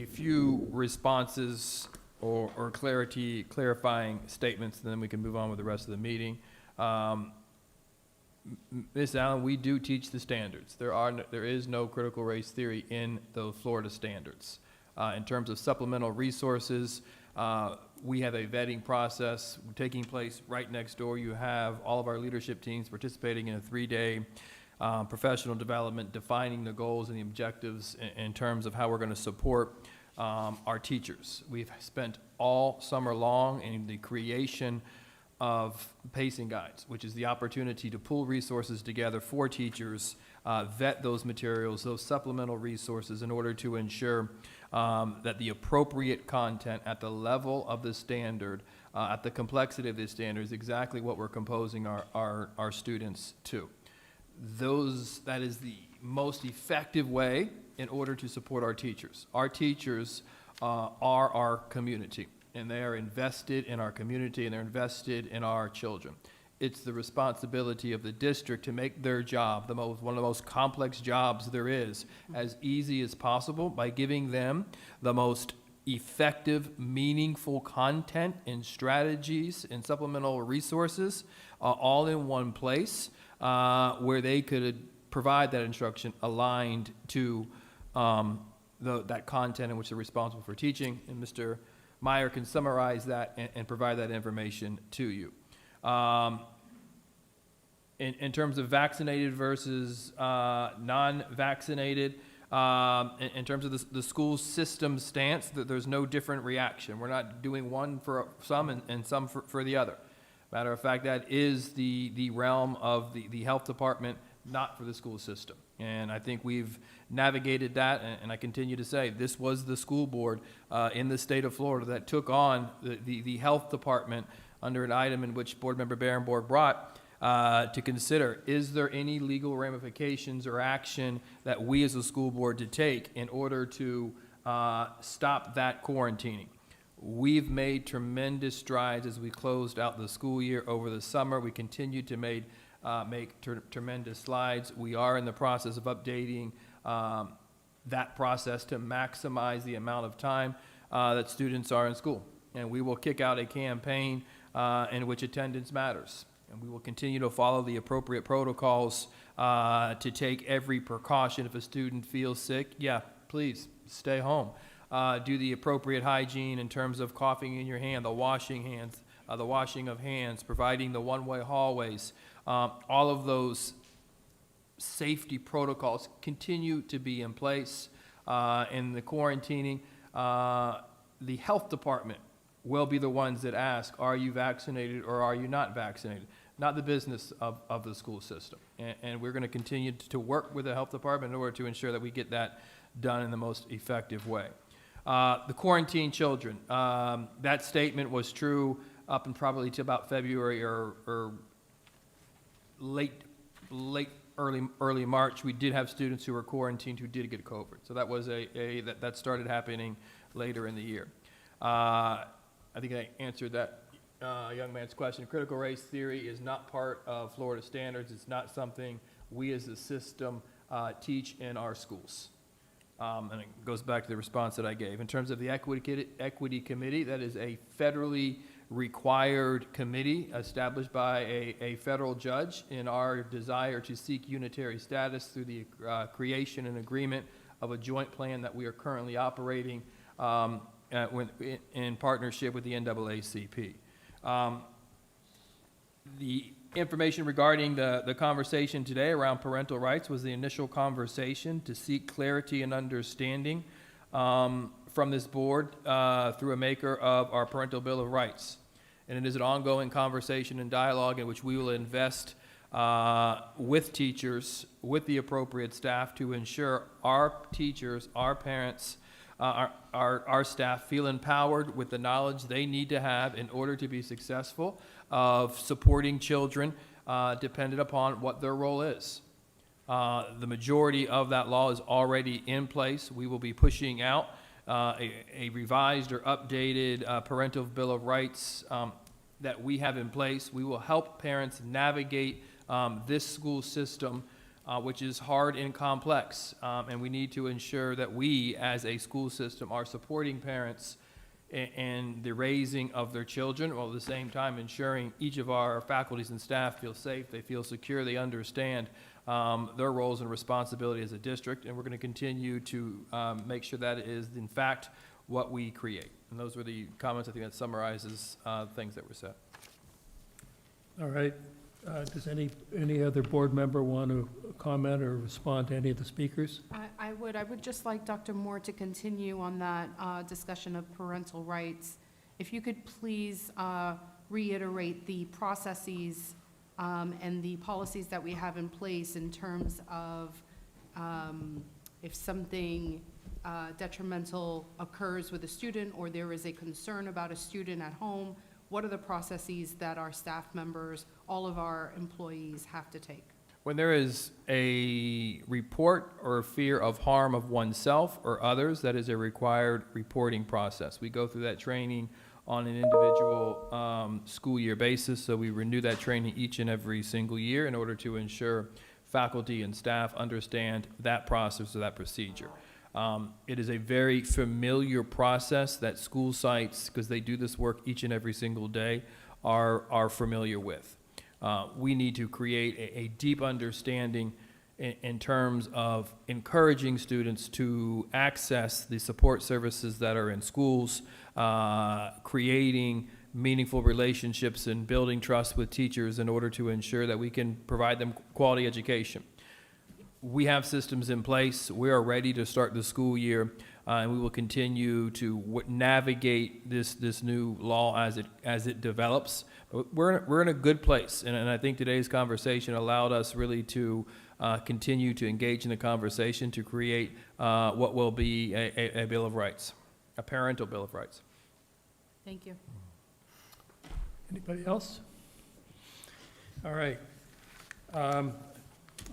few responses or clarifying statements, and then we can move on with the rest of the meeting. Ms. Allen, we do teach the standards. There is no critical race theory in the Florida standards. In terms of supplemental resources, we have a vetting process taking place right next door. You have all of our leadership teams participating in a 3-day professional development, defining the goals and the objectives in terms of how we're going to support our teachers. We've spent all summer long in the creation of pacing guides, which is the opportunity to pull resources together for teachers, vet those materials, those supplemental resources in order to ensure that the appropriate content at the level of the standard, at the complexity of this standard is exactly what we're composing our students to. That is the most effective way in order to support our teachers. Our teachers are our community, and they are invested in our community, and they're invested in our children. It's the responsibility of the district to make their job, one of the most complex jobs there is, as easy as possible by giving them the most effective, meaningful content and strategies and supplemental resources all in one place where they could provide that instruction aligned to that content in which they're responsible for teaching. And Mr. Meyer can summarize that and provide that information to you. In terms of vaccinated versus non-vaccinated, in terms of the school system stance, there's no different reaction. We're not doing one for some and some for the other. Matter of fact, that is the realm of the health department, not for the school system. And I think we've navigated that, and I continue to say, this was the school board in the state of Florida that took on the health department under an item in which Board Member Barrenborg brought to consider, is there any legal ramifications or action that we as a school board to take in order to stop that quarantining? We've made tremendous strides as we closed out the school year over the summer. We continue to make tremendous strides. We are in the process of updating that process to maximize the amount of time that students are in school. And we will kick out a campaign in which attendance matters. And we will continue to follow the appropriate protocols to take every precaution. If a student feels sick, yeah, please stay home. Do the appropriate hygiene in terms of coughing in your hand, the washing of hands, providing the one-way hallways. All of those safety protocols continue to be in place. In the quarantining, the health department will be the ones that ask, are you vaccinated or are you not vaccinated? Not the business of the school system. And we're going to continue to work with the health department in order to ensure that we get that done in the most effective way. The quarantine children, that statement was true up and probably to about February or early March. We did have students who were quarantined who did get COVID. So that was that started happening later in the year. I think I answered that young man's question. Critical race theory is not part of Florida standards. It's not something we as a system teach in our schools. And it goes back to the response that I gave. In terms of the Equity Committee, that is a federally required committee established by a federal judge in our desire to seek unitary status through the creation and agreement of a joint plan that we are currently operating in partnership with the NAACP. The information regarding the conversation today around parental rights was the initial conversation to seek clarity and understanding from this board through a maker of our Parental Bill of Rights. And it is an ongoing conversation and dialogue in which we will invest with teachers, with the appropriate staff to ensure our teachers, our parents, our staff feel empowered with the knowledge they need to have in order to be successful of supporting children dependent upon what their role is. The majority of that law is already in place. We will be pushing out a revised or updated Parental Bill of Rights that we have in place. We will help parents navigate this school system which is hard and complex, and we need to ensure that we, as a school system, are supporting parents and the raising of their children, while at the same time ensuring each of our faculties and staff feel safe, they feel secure, they understand their roles and responsibility as a district, and we're going to continue to make sure that is, in fact, what we create. And those were the comments. I think that summarizes things that were said. All right. Does any other board member want to comment or respond to any of the speakers? I would just like Dr. Moore to continue on that discussion of parental rights. If you could please reiterate the processes and the policies that we have in place in terms of if something detrimental occurs with a student or there is a concern about a student at home, what are the processes that our staff members, all of our employees have to take? When there is a report or a fear of harm of oneself or others, that is a required reporting process. We go through that training on an individual school year basis, so we renew that training each and every single year in order to ensure faculty and staff understand that process or that procedure. It is a very familiar process that school sites, because they do this work each and every single day, are familiar with. We need to create a deep understanding in terms of encouraging students to access the support services that are in schools, creating meaningful relationships and building trust with teachers in order to ensure that we can provide them quality education. We have systems in place. We are ready to start the school year, and we will continue to navigate this new law as it develops. But we're in a good place, and I think today's conversation allowed us really to continue to engage in the conversation to create what will be a Bill of Rights, a parental Bill of Rights. Thank you. Anybody else? All right.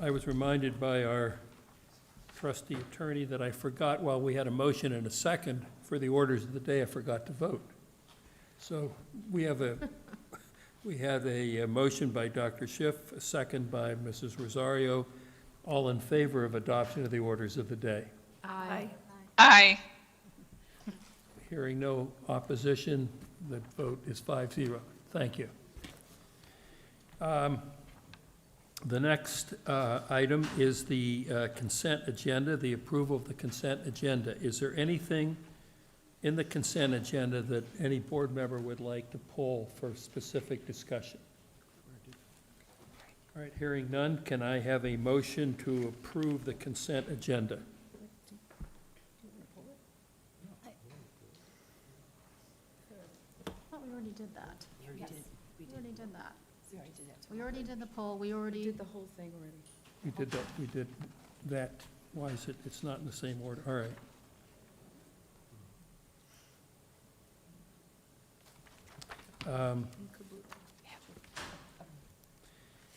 I was reminded by our trustee attorney that I forgot, while we had a motion and a second for the orders of the day, I forgot to vote. So we have a motion by Dr. Schiff, a second by Mrs. Rosario, all in favor of adoption of the orders of the day. Aye. Aye. Hearing no opposition, the vote is 5-0. Thank you. The next item is the consent agenda, the approval of the consent agenda. Is there anything in the consent agenda that any board member would like to pull for specific discussion? All right, hearing none, can I have a motion to approve the consent agenda? I thought we already did that. We already did that. We already did the poll, we already. Did the whole thing already. We did that, we did that. Why is it, it's not in the same order? All right.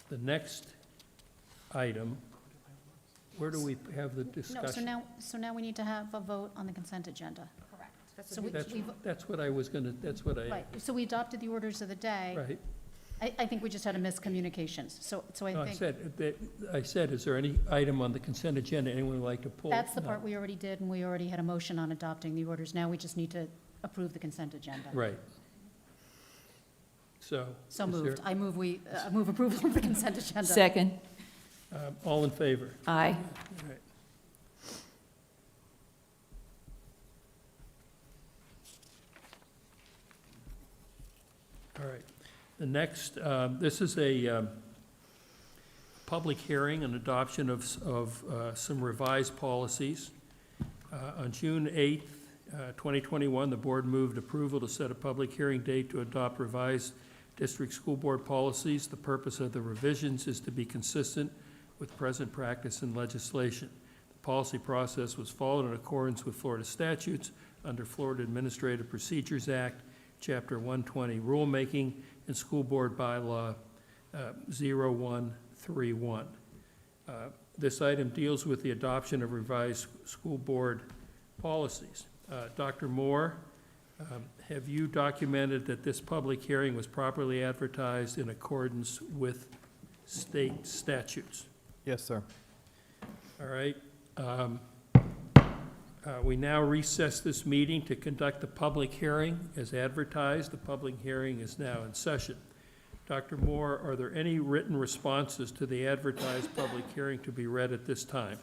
The next item, where do we have the discussion? No, so now we need to have a vote on the consent agenda. Correct. So That's what I was gonna, that's what I, right, so we adopted the orders of the day. right. I think we just had a miscommunications, so I No, think. I said, is there any item on the consent agenda anyone would like to pull? That's the No. part we already did, and we already had a motion on adopting the orders. Now we just need to approve the consent agenda. Right. So. So is there- moved. I move approval of the consent agenda. Second. All in favor? Aye. All right. All right. The next, this is a public hearing and adoption of some revised policies. On June 8th, 2021, the board moved approval to set a public hearing date to adopt revised district school board policies. The purpose of the revisions is to be consistent with present practice and legislation. The policy process was followed in accordance with Florida statutes under Florida Administrative Procedures Act, Chapter 120, Rulemaking, and School Board Bylaw 0131. This item deals with the adoption of revised school board policies. Dr. Moore, have you documented that this public hearing was properly advertised in accordance with state statutes? Yes, sir. All right. We now recess this meeting to conduct the public hearing as advertised. The public hearing is now in session. Dr. Moore, are there any written responses to the advertised public hearing to be read at this time?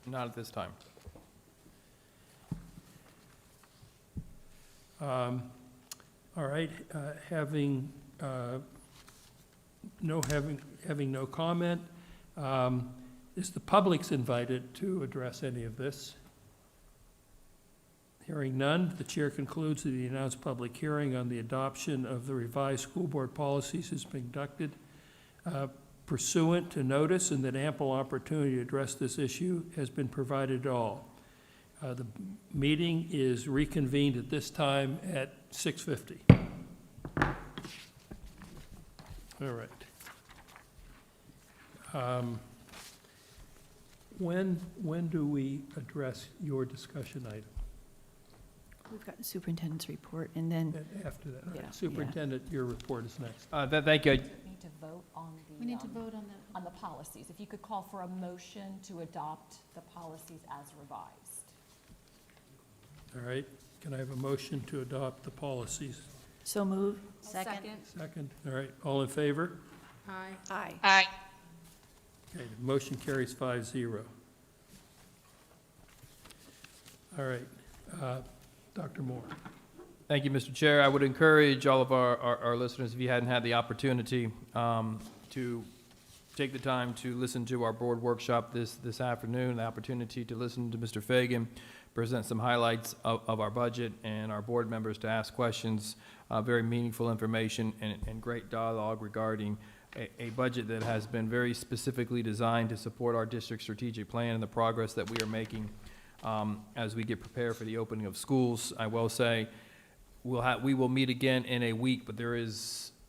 Not at this time. All right, having no comment, is the public's invited to address any of this? Hearing none, the chair concludes that the announced public hearing on the adoption of the revised school board policies has been conducted pursuant to notice, and that ample opportunity to address this issue has been provided to all. The meeting is reconvened at this time at 6:50. All right. When do we address your discussion item? We've got the superintendent's report, and then, After that, all Yeah, right. Superintendent, your report is next. Thank you. Need to vote on the. We need to vote on that. On the policies. If you could call for a motion to adopt the policies as revised. All right, can I have a motion to adopt the policies? so move. Second. Second, all right, all in favor? Aye. Aye. Aye. Okay, the motion carries 5-0. All right, Dr. Moore. Thank you, Mr. Chair. I would encourage all of our listeners, if you hadn't had the opportunity, to take the time to listen to our board workshop this afternoon, the opportunity to listen to Mr. Fagan present some highlights of our budget, and our board members to ask questions, very meaningful information and great dialogue regarding a budget that has been very specifically designed to support our district strategic plan and the progress that we are making as we get prepared for the opening of schools. I will say, we will meet again in a week, but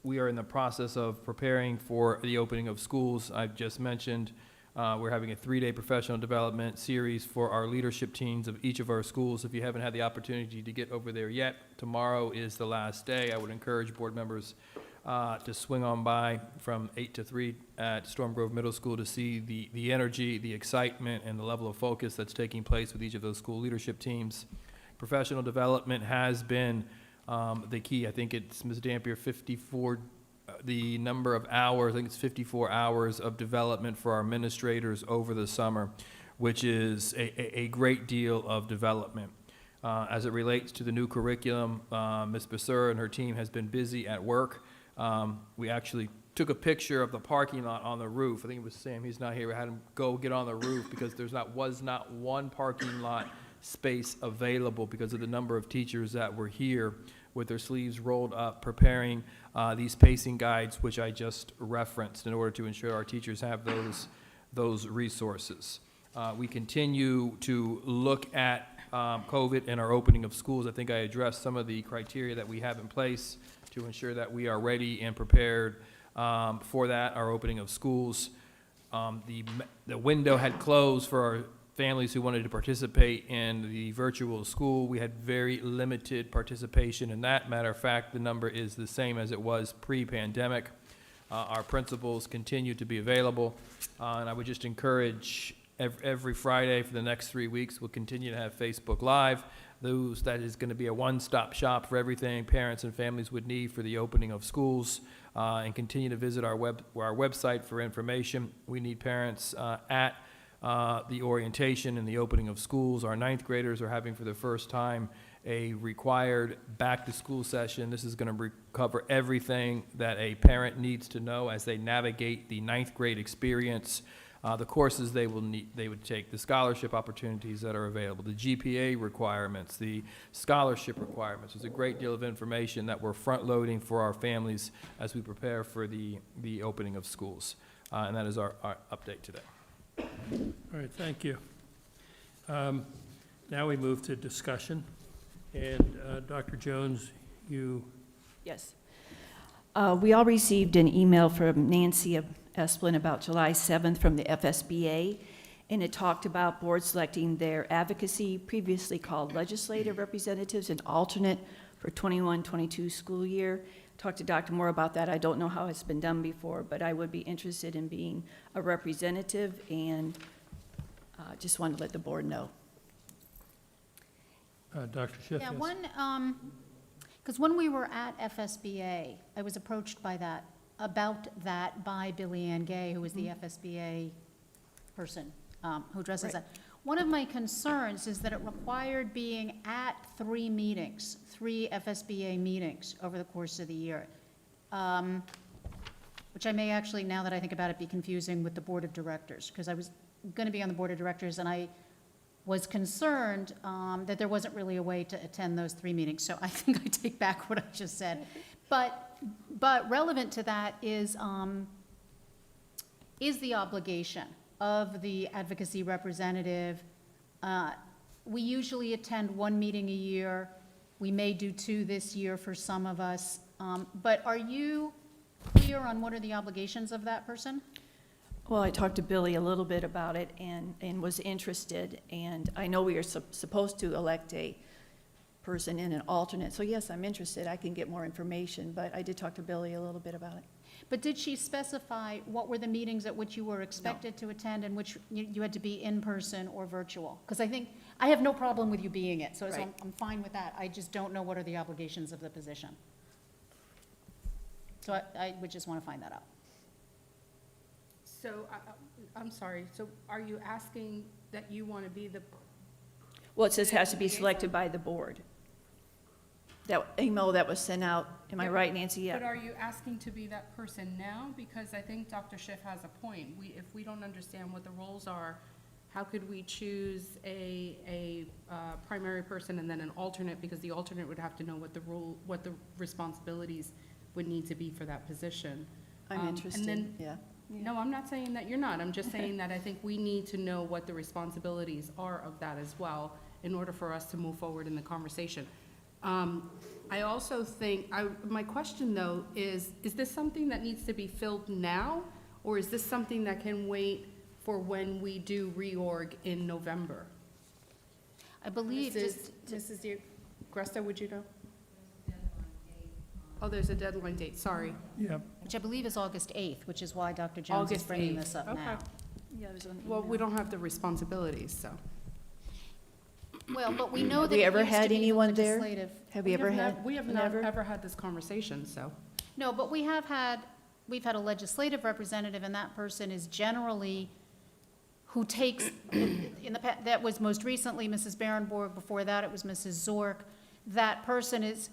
we are in the process of preparing for the opening of schools. I've just mentioned we're having a 3-day professional development series for our leadership teams of each of our schools. If you haven't had the opportunity to get over there yet, tomorrow is the last day. I would encourage board members to swing on by from 8 to 3 at Storm Grove Middle School to see the energy, the excitement, and the level of focus that's taking place with each of those school leadership teams. Professional development has been the key. I think it's, Ms. Dampier, 54, the number of hours, I think it's 54 hours of development for our administrators over the summer, which is a great deal of development. As it relates to the new curriculum, Ms. Basura and her team has been busy at work. We actually took a picture of the parking lot on the roof. I think it was Sam, he's not here. We had him go get on the roof because was not one parking lot space available because of the number of teachers that were here with their sleeves rolled up, preparing these pacing guides, which I just referenced, in order to ensure our teachers have those resources. We continue to look at COVID and our opening of schools. I think I addressed some of the criteria that we have in place to ensure that we are ready and prepared for that, our opening of schools. The window had closed for our families who wanted to participate in the virtual school. We had very limited participation in that. Matter of fact, the number is the same as it was pre-pandemic. Our principals continue to be available, and I would just encourage every Friday for the next 3 weeks, we'll continue to have Facebook Live. That is going to be a one-stop shop for everything parents and families would need for the opening of schools, and continue to visit our website for information. We need parents at the orientation and the opening of schools. Our 9th graders are having for the first time a required back-to-school session. This is going to cover everything that a parent needs to know as they navigate the 9th grade experience, the courses they would take, the scholarship opportunities that are available, the GPA requirements, the scholarship requirements. There's a great deal of information that we're front-loading for our families as we prepare for the opening of schools. And that is our update today. All right, thank you. Now we move to discussion. And Dr. Jones, you... Yes. We all received an email from Nancy Esplin about July 7th from the FSBA, and it talked about boards selecting their advocacy, previously called legislative representatives, and alternate for 21-22 school year. Talked to Dr. Moore about that. I don't know how it's been done before, but I would be interested in being a representative, and just wanted to let the board know. Dr. Schiff, Yeah, yes. one, because when we were at FSBA, I was approached about that by Billy Ann Gay, who is the FSBA person who addresses Right. that. One of my concerns is that it required being at 3 meetings, 3 FSBA meetings over the course of the year, which I may actually, now that I think about it, be confusing with the Board of Directors, because I was going to be on the Board of Directors, and I was concerned that there wasn't really a way to attend those 3 meetings. So I think I take back what I just said. But relevant to that is the obligation of the advocacy representative. We usually attend 1 meeting a year. We may do 2 this year for some of us. But are you clear on what are the obligations of that person? Well, I talked to Billy a little bit about it and was interested, and I know we are supposed to elect a person and an alternate, so yes, I'm interested. I can get more information, but I did talk to Billy a little bit about it. But did she specify what were the meetings at which you were expected to attend and which you had to be in person or virtual? Because I think, I have no problem with you being it, so Right. I'm fine with that. I just don't know what are the obligations of the position. So I would just want to find that out. So, I'm sorry, so are you asking that you want to be the, Well, it says has to be selected by the board. That email that was sent out, am I right, Nancy? but Yeah. are you asking to be that person now? Because I think Dr. Schiff has a point. If we don't understand what the roles are, how could we choose a primary person and then an alternate? Because the alternate would have to know what the responsibilities would need to be for that position. I'm And interested, then- yeah. No, I'm not saying that you're not. I'm just saying that I think we need to know what the responsibilities are of that as well in order for us to move forward in the conversation. I also think, my question though is this something that needs to be filled now? Or is this something that can wait for when we do reorg in November? I believe, Mrs. Gresta, would you know? Oh, there's a deadline date, sorry. Yeah, which I believe is August 8th, which is why Dr. Jones is August bringing 8th. this up Okay. now. Yeah, it was on the Well, we email. don't have the responsibilities, so. Well, but we know Have that we it ever used to had be the anyone there? legislative. Have we ever had? We have not ever had this conversation, so. No, but we've had a legislative representative, and that person is generally who takes, in the past, that was most recently Mrs. Barenborg, before that it was Mrs. Zork. That person is,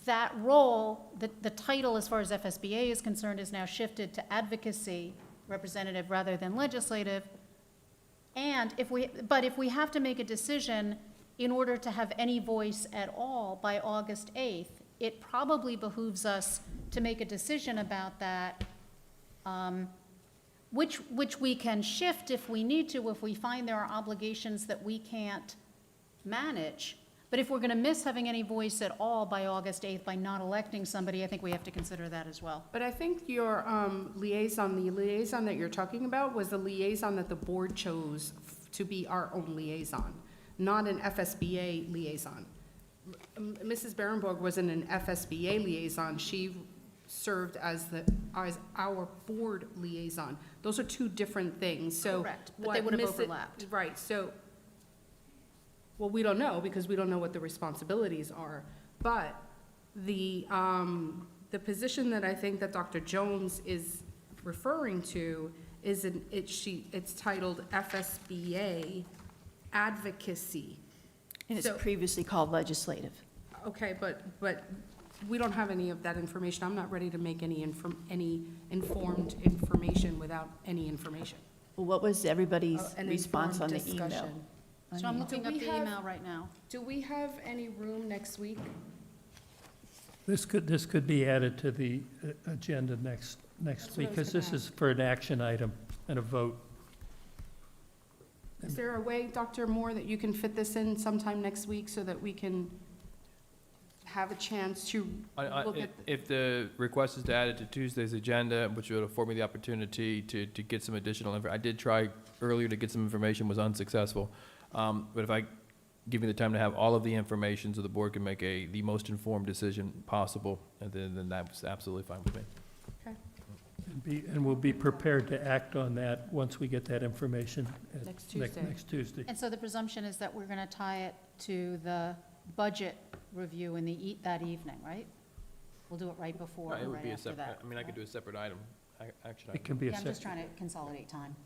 that role, the title as far as FSBA is concerned is now shifted to advocacy representative rather than legislative. And if we have to make a decision in order to have any voice at all by August 8th, it probably behooves us to make a decision about that, which we can shift if we need to, if we find there are obligations that we can't manage. But if we're going to miss having any voice at all by August 8th by not electing somebody, I think we have to consider that as well. But I think your liaison, the liaison that you're talking about was the liaison that the board chose to be our own liaison, not an FSBA liaison. Mrs. Barenborg wasn't an FSBA liaison. She served as our board liaison. Those are 2 different things, so. Correct, but they would have overlapped. Right, so, well, we don't know because we don't know what the responsibilities are. But the position that I think that Dr. Jones is referring to is it's titled FSBA Advocacy. And it's So- previously called legislative. Okay, but we don't have any of that information. I'm not ready to make any informed information without any information. Well, what was everybody's An response on informed the email? discussion. So I'm looking Do up we the have- email right now. Do we have any room next week? this could be added to the agenda next That's what week, I was because gonna this is for an action item and a vote. Is there a way, Dr. Moore, that you can fit this in sometime next week so that we can have a chance to look at? If the request is to add it to Tuesday's agenda, which would afford me the opportunity to get some additional info. I did try earlier to get some information, was unsuccessful. But if I give me the time to have all of the information so the board can make the most informed decision possible, and then that's absolutely fine with me. Okay. And we'll be prepared to act on that once we get that information Next Tuesday. next Tuesday. And so the presumption is that we're going to tie it to the budget review in that evening, right? We'll do it right before It or would right be a after separate, that. I mean, I could do a separate item, action It item. can be a Yeah, I'm just separate. trying to consolidate time.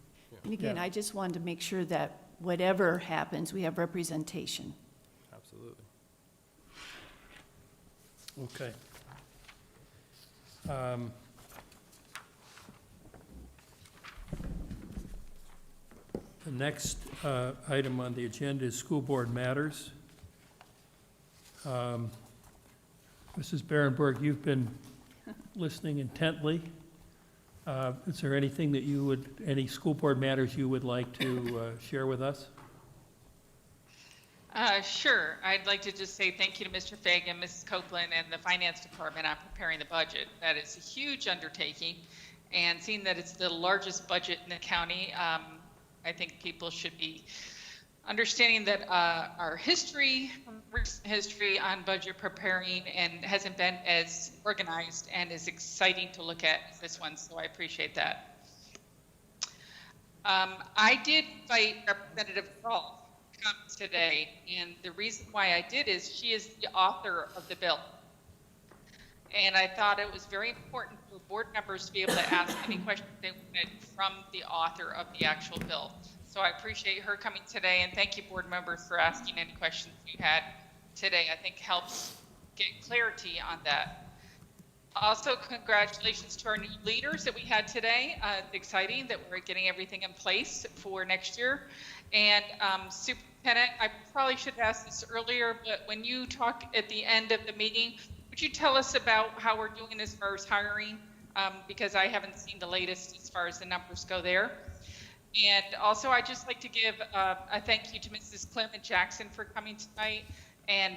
And again, Yeah. I just wanted to make sure that whatever happens, we have representation. Absolutely. Okay. The next item on the agenda is school board matters. Mrs. Berenberg, you've been listening intently. Is there anything that you would, any school board matters you would like to share with us? Sure. I'd like to just say thank you to Mr. Fagan, Mrs. Copeland, and the Finance Department on preparing the budget. That is a huge undertaking, and seeing that it's the largest budget in the county, I think people should be understanding that our history on budget preparing and hasn't been as organized and as exciting to look at as this one, so I appreciate that. I did invite Representative Gall to come today, and the reason why I did is she is the author of the bill. And I thought it was very important for board members to be able to ask any questions they wanted from the author of the actual bill. So I appreciate her coming today, and thank you, board members, for asking any questions you had today. I think helps get clarity on that. Also, congratulations to our new leaders that we had today. It's exciting that we're getting everything in place for next year. And Superintendent, I probably should have asked this earlier, but when you talk at the end of the meeting, would you tell us about how we're doing as far as hiring? Because I haven't seen the latest as far as the numbers go there. And also, I'd just like to give a thank you to Mrs. Clement Jackson for coming tonight. And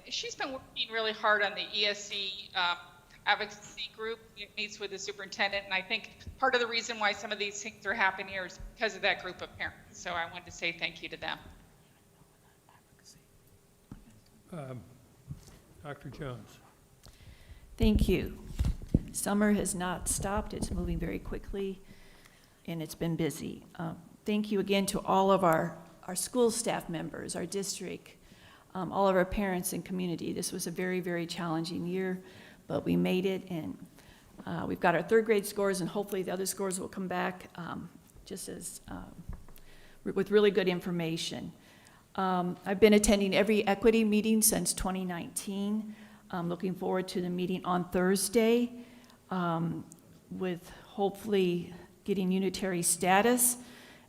she's been working really hard on the ESC advocacy group. It meets with the superintendent, and I think part of the reason why some of these things are happening here is because of that group of parents. So I wanted to say thank you to them. Dr. Jones. Thank you. Summer has not stopped. It's moving very quickly, and it's been busy. Thank you again to all of our school staff members, our district, all of our parents and community. This was a very, very challenging year, but we made it, and we've got our third grade scores, and hopefully the other scores will come back just as with really good information. I've been attending every equity meeting since 2019. I'm looking forward to the meeting on Thursday with hopefully getting unitary status,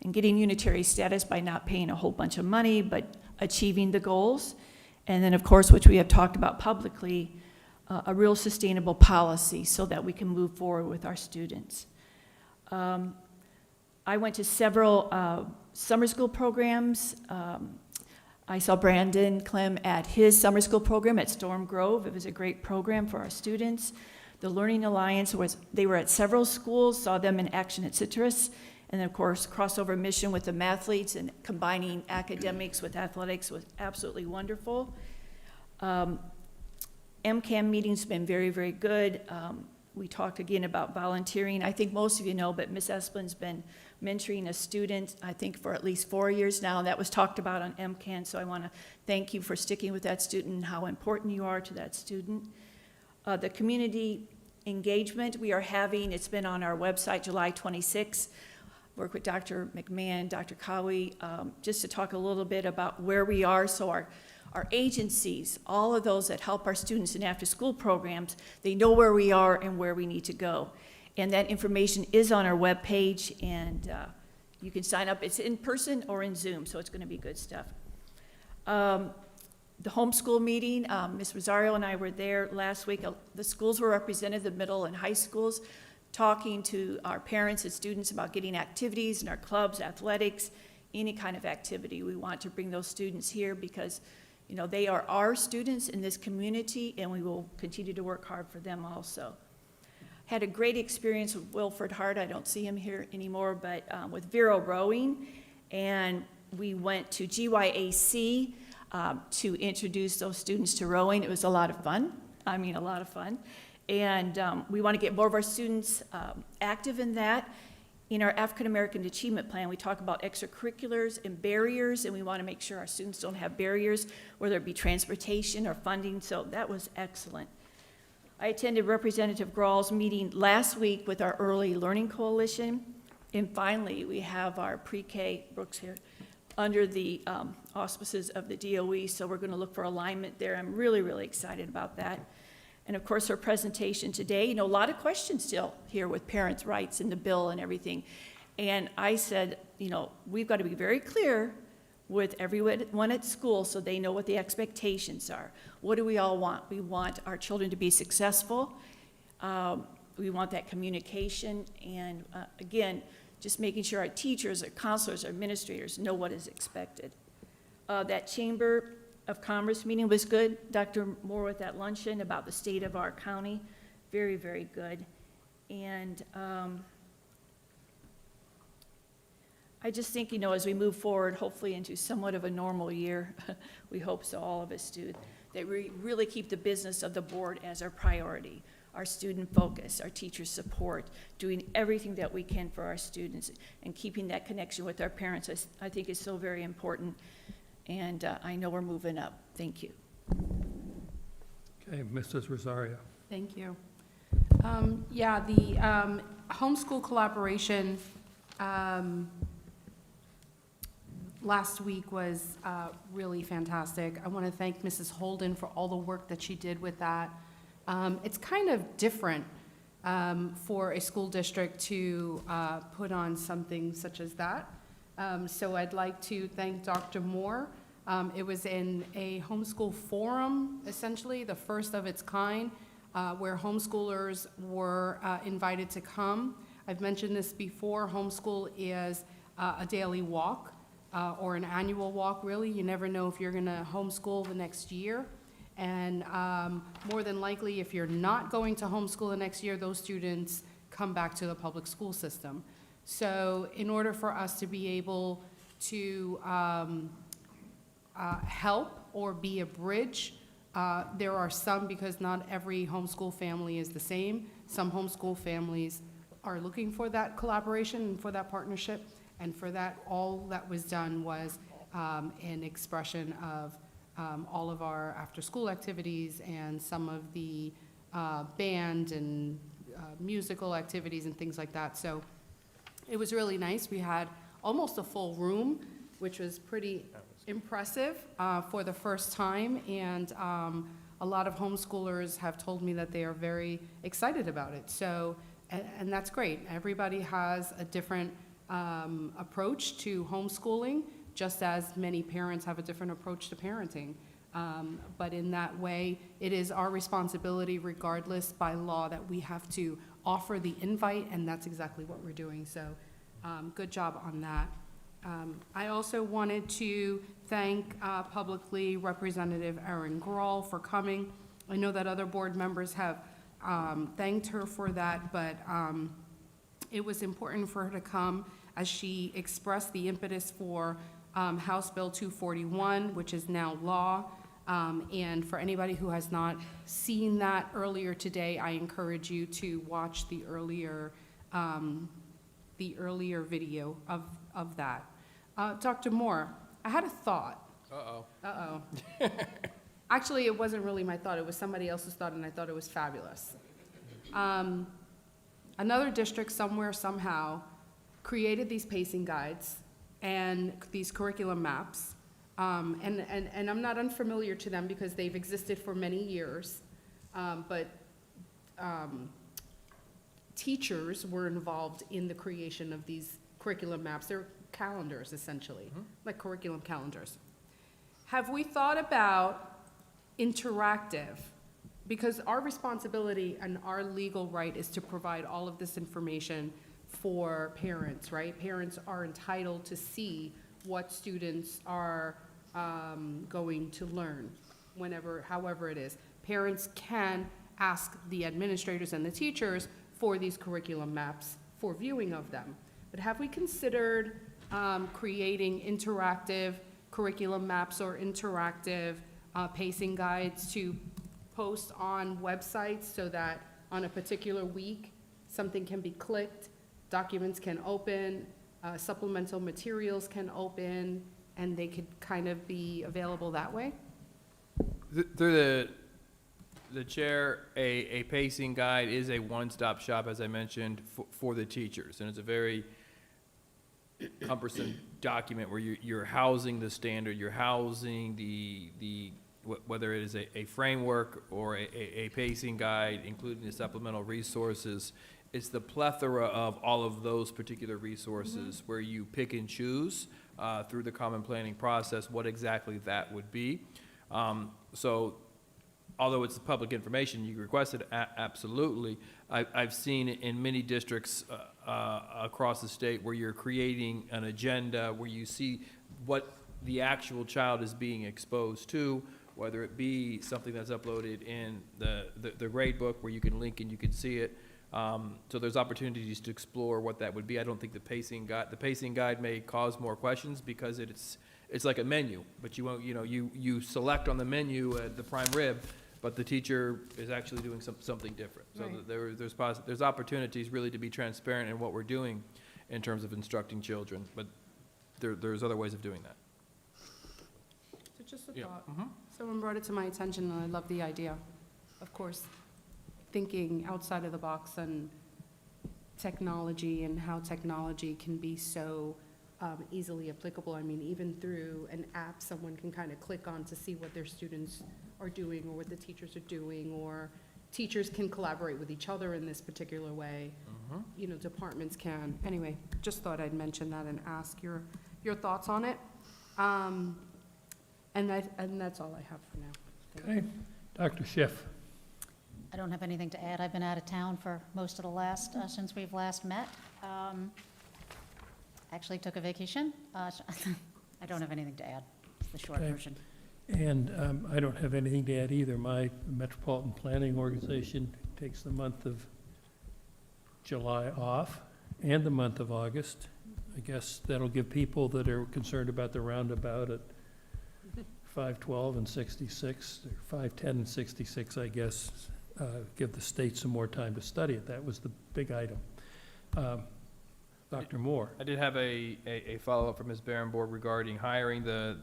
and getting unitary status by not paying a whole bunch of money, but achieving the goals. And then, of course, which we have talked about publicly, a real sustainable policy so that we can move forward with our students. I went to several summer school programs. I saw Brandon Clem at his summer school program at Storm Grove. It was a great program for our students. The Learning Alliance they were at several schools, saw them in action at Citrus. And then, of course, crossover mission with the mathletes and combining academics with athletics was absolutely wonderful. MCAM meeting's been very, very good. We talked again about volunteering. I think most of you know, but Ms. Esplin's been mentoring a student, I think, for at least 4 years now. That was talked about on MCAN, so I want to thank you for sticking with that student and how important you are to that student. The community engagement we are having, it's been on our website July 26th. Work with Dr. McMahon, Dr. Cowie, just to talk a little bit about where we are. So our agencies, all of those that help our students in after-school programs, they know where we are and where we need to go. And that information is on our webpage, and you can sign up. It's in person or in Zoom, so it's going to be good stuff. The homeschool meeting, Ms. Rosario and I were there last week. The schools were represented, the middle and high schools, talking to our parents and students about getting activities in our clubs, athletics, any kind of activity. We want to bring those students here because, you know, they are our students in this community, and we will continue to work hard for them also. Had a great experience with Wilfred Hart. I don't see him here anymore, but with Vero Rowing, and we went to GYAC to introduce those students to rowing. It was a lot of fun. I mean, a lot of fun. And we want to get more of our students active in that. In our African American Achievement Plan, we talk about extracurriculars and barriers, and we want to make sure our students don't have barriers, whether it be transportation or funding, so that was excellent. I attended Representative Grawl's meeting last week with our Early Learning Coalition, and finally, we have our pre-K, Brooks here, under the auspices of the DOE, so we're going to look for alignment there. I'm really, really excited about that. And of course, our presentation today, you know, a lot of questions still here with parents' rights in the bill and everything. And I said, you know, we've got to be very clear with everyone at school so they know what the expectations are. What do we all want? We want our children to be successful. We want that communication. And again, just making sure our teachers, our counselors, our administrators know what is expected. That Chamber of Commerce meeting was good. Dr. Moore with that luncheon about the state of our county, very, very good. And I just think, you know, as we move forward, hopefully into somewhat of a normal year, we hope so, all of us do, that we really keep the business of the board as our priority, our student focus, our teacher support, doing everything that we can for our students, and keeping that connection with our parents, I think is so very important. And I know we're moving up. Thank you. Okay, Mrs. Rosario. Thank you. Yeah, the homeschool collaboration last week was really fantastic. I want to thank Mrs. Holden for all the work that she did with that. It's kind of different for a school district to put on something such as that. So I'd like to thank Dr. Moore. It was in a homeschool forum, essentially, the first of its kind, where homeschoolers were invited to come. I've mentioned this before, homeschool is a daily walk or an annual walk, really. You never know if you're gonna homeschool the next year. And more than likely, if you're not going to homeschool the next year, those students come back to the public school system. So in order for us to be able to help or be a bridge, there are some, because not every homeschool family is the same. Some homeschool families are looking for that collaboration and for that partnership. And for that, all that was done was an expression of all of our after-school activities and some of the band and musical activities and things like that. So it was really nice. We had almost a full room, which was pretty impressive for the first time. And a lot of homeschoolers have told me that they are very excited about it. So, and that's great. Everybody has a different approach to homeschooling, just as many parents have a different approach to parenting. But in that way, it is our responsibility, regardless by law, that we have to offer the invite, and that's exactly what we're doing. So good job on that. I also wanted to thank publicly Representative Erin Grawl for coming. I know that other board members have thanked her for that, but it was important for her to come as she expressed the impetus for House Bill 241, which is now law. And for anybody who has not seen that earlier today, I encourage you to watch the earlier video of that. Dr. Moore, I had a thought. Uh-oh. Uh-oh. Actually, it wasn't really my thought. It was somebody else's thought, and I thought it was fabulous. Another district somewhere, somehow, created these pacing guides and these curriculum maps. And I'm not unfamiliar to them because they've existed for many years. But teachers were involved in the creation of these curriculum maps. They're calendars, essentially, like curriculum calendars. Have we thought about interactive? Because our responsibility and our legal right is to provide all of this information for parents, right? Parents are entitled to see what students are going to learn, however it is. Parents can ask the administrators and the teachers for these curriculum maps for viewing of them. But have we considered creating interactive curriculum maps or interactive pacing guides to post on websites so that on a particular week, something can be clicked documents can open, supplemental materials can open, and they could kind of be available that way? Through the chair, a pacing guide is a one-stop shop, as I mentioned, for the teachers. And it's a very cumbersome document where you're housing the standard, you're housing whether it is a framework or a pacing guide, including the supplemental resources. It's the plethora of all of those particular resources where you pick and choose through the common planning process what exactly that would be. So although it's public information, you request it, absolutely. I've seen it in many districts across the state where you're creating an agenda, where you see what the actual child is being exposed to, whether it be something that's uploaded in the grade book where you can link and you can see it. So there's opportunities to explore what that would be. I don't think the pacing guide may cause more questions because it's like a menu, but you won't, you select on the menu the prime rib, but the teacher is actually doing something different. So Right. there's opportunities really to be transparent in what we're doing in terms of instructing children, but there's other ways of doing that. So just a Yeah. thought. Someone brought it to my attention, and I love the idea. Of course, thinking outside of the box and technology and how technology can be so easily applicable. I mean, even through an app, someone can kind of click on to see what their students are doing or what the teachers are doing, or teachers can collaborate with each other in this particular way. Departments can. Anyway, just thought I'd mention that and ask your thoughts on it. And that's all I have for now. Thank you. Okay. Dr. Schiff. I don't have anything to add. I've been out of town for most of the last, since we've last met. Actually took a vacation. I don't have anything to add. It's the short Okay. version. And I don't have anything to add either. My Metropolitan Planning Organization takes the month of July off and the month of August. I guess that'll give people that are concerned about the roundabout at 512 and 66, or 510 and 66, I guess, give the state some more time to study it. That was the big item. Dr. Moore. I did have a follow-up from Ms. Barenborg regarding hiring. The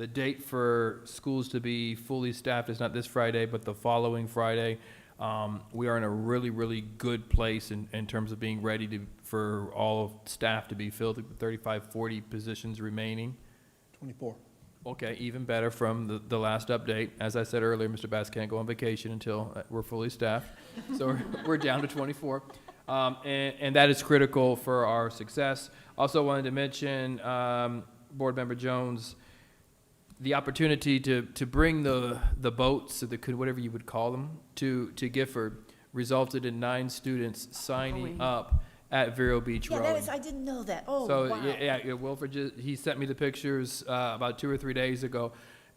date for schools to be fully staffed is not this Friday, but the following Friday. We are in a really, really good place in terms of being ready for all of staff to be filled, 35, 40 positions remaining. 24. Okay, even better from the last update. As I said earlier, Mr. Bass can't go on vacation until we're fully staffed. So we're down to 24. And that is critical for our success. Also wanted to mention, Board Member Jones, the opportunity to bring the boats, or whatever you would call them, to Gifford resulted in 9 students signing up at Vero Beach Rowing. I didn't know that. Oh, So, wow. yeah, Wilfred, he sent me the pictures about 2 or 3 days ago,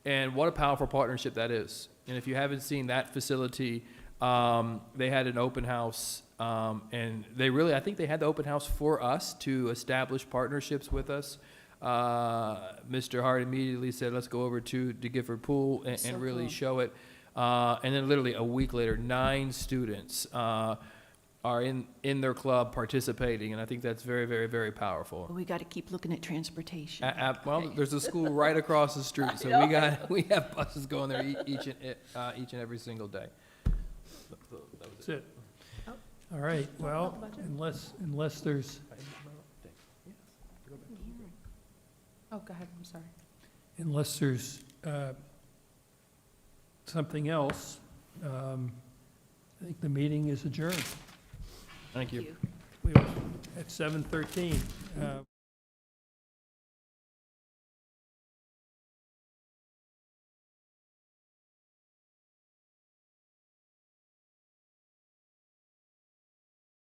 and what a powerful partnership that is. And if you haven't seen that facility, they had an open house, and I think they had the open house for us to establish partnerships with us. Mr. Hart immediately said, let's go over to Gifford Pool and really show it. And then literally a week later, 9 students are in their club participating, and I think that's very, very, very powerful. We got to keep looking at transportation. Well, there's a school right across the street, so we have buses going there each and every single day. That's it. All right, well, unless there's, Oh, go ahead, I'm sorry. unless there's something else, I think the meeting is adjourned. Thank you. We are at 7:13.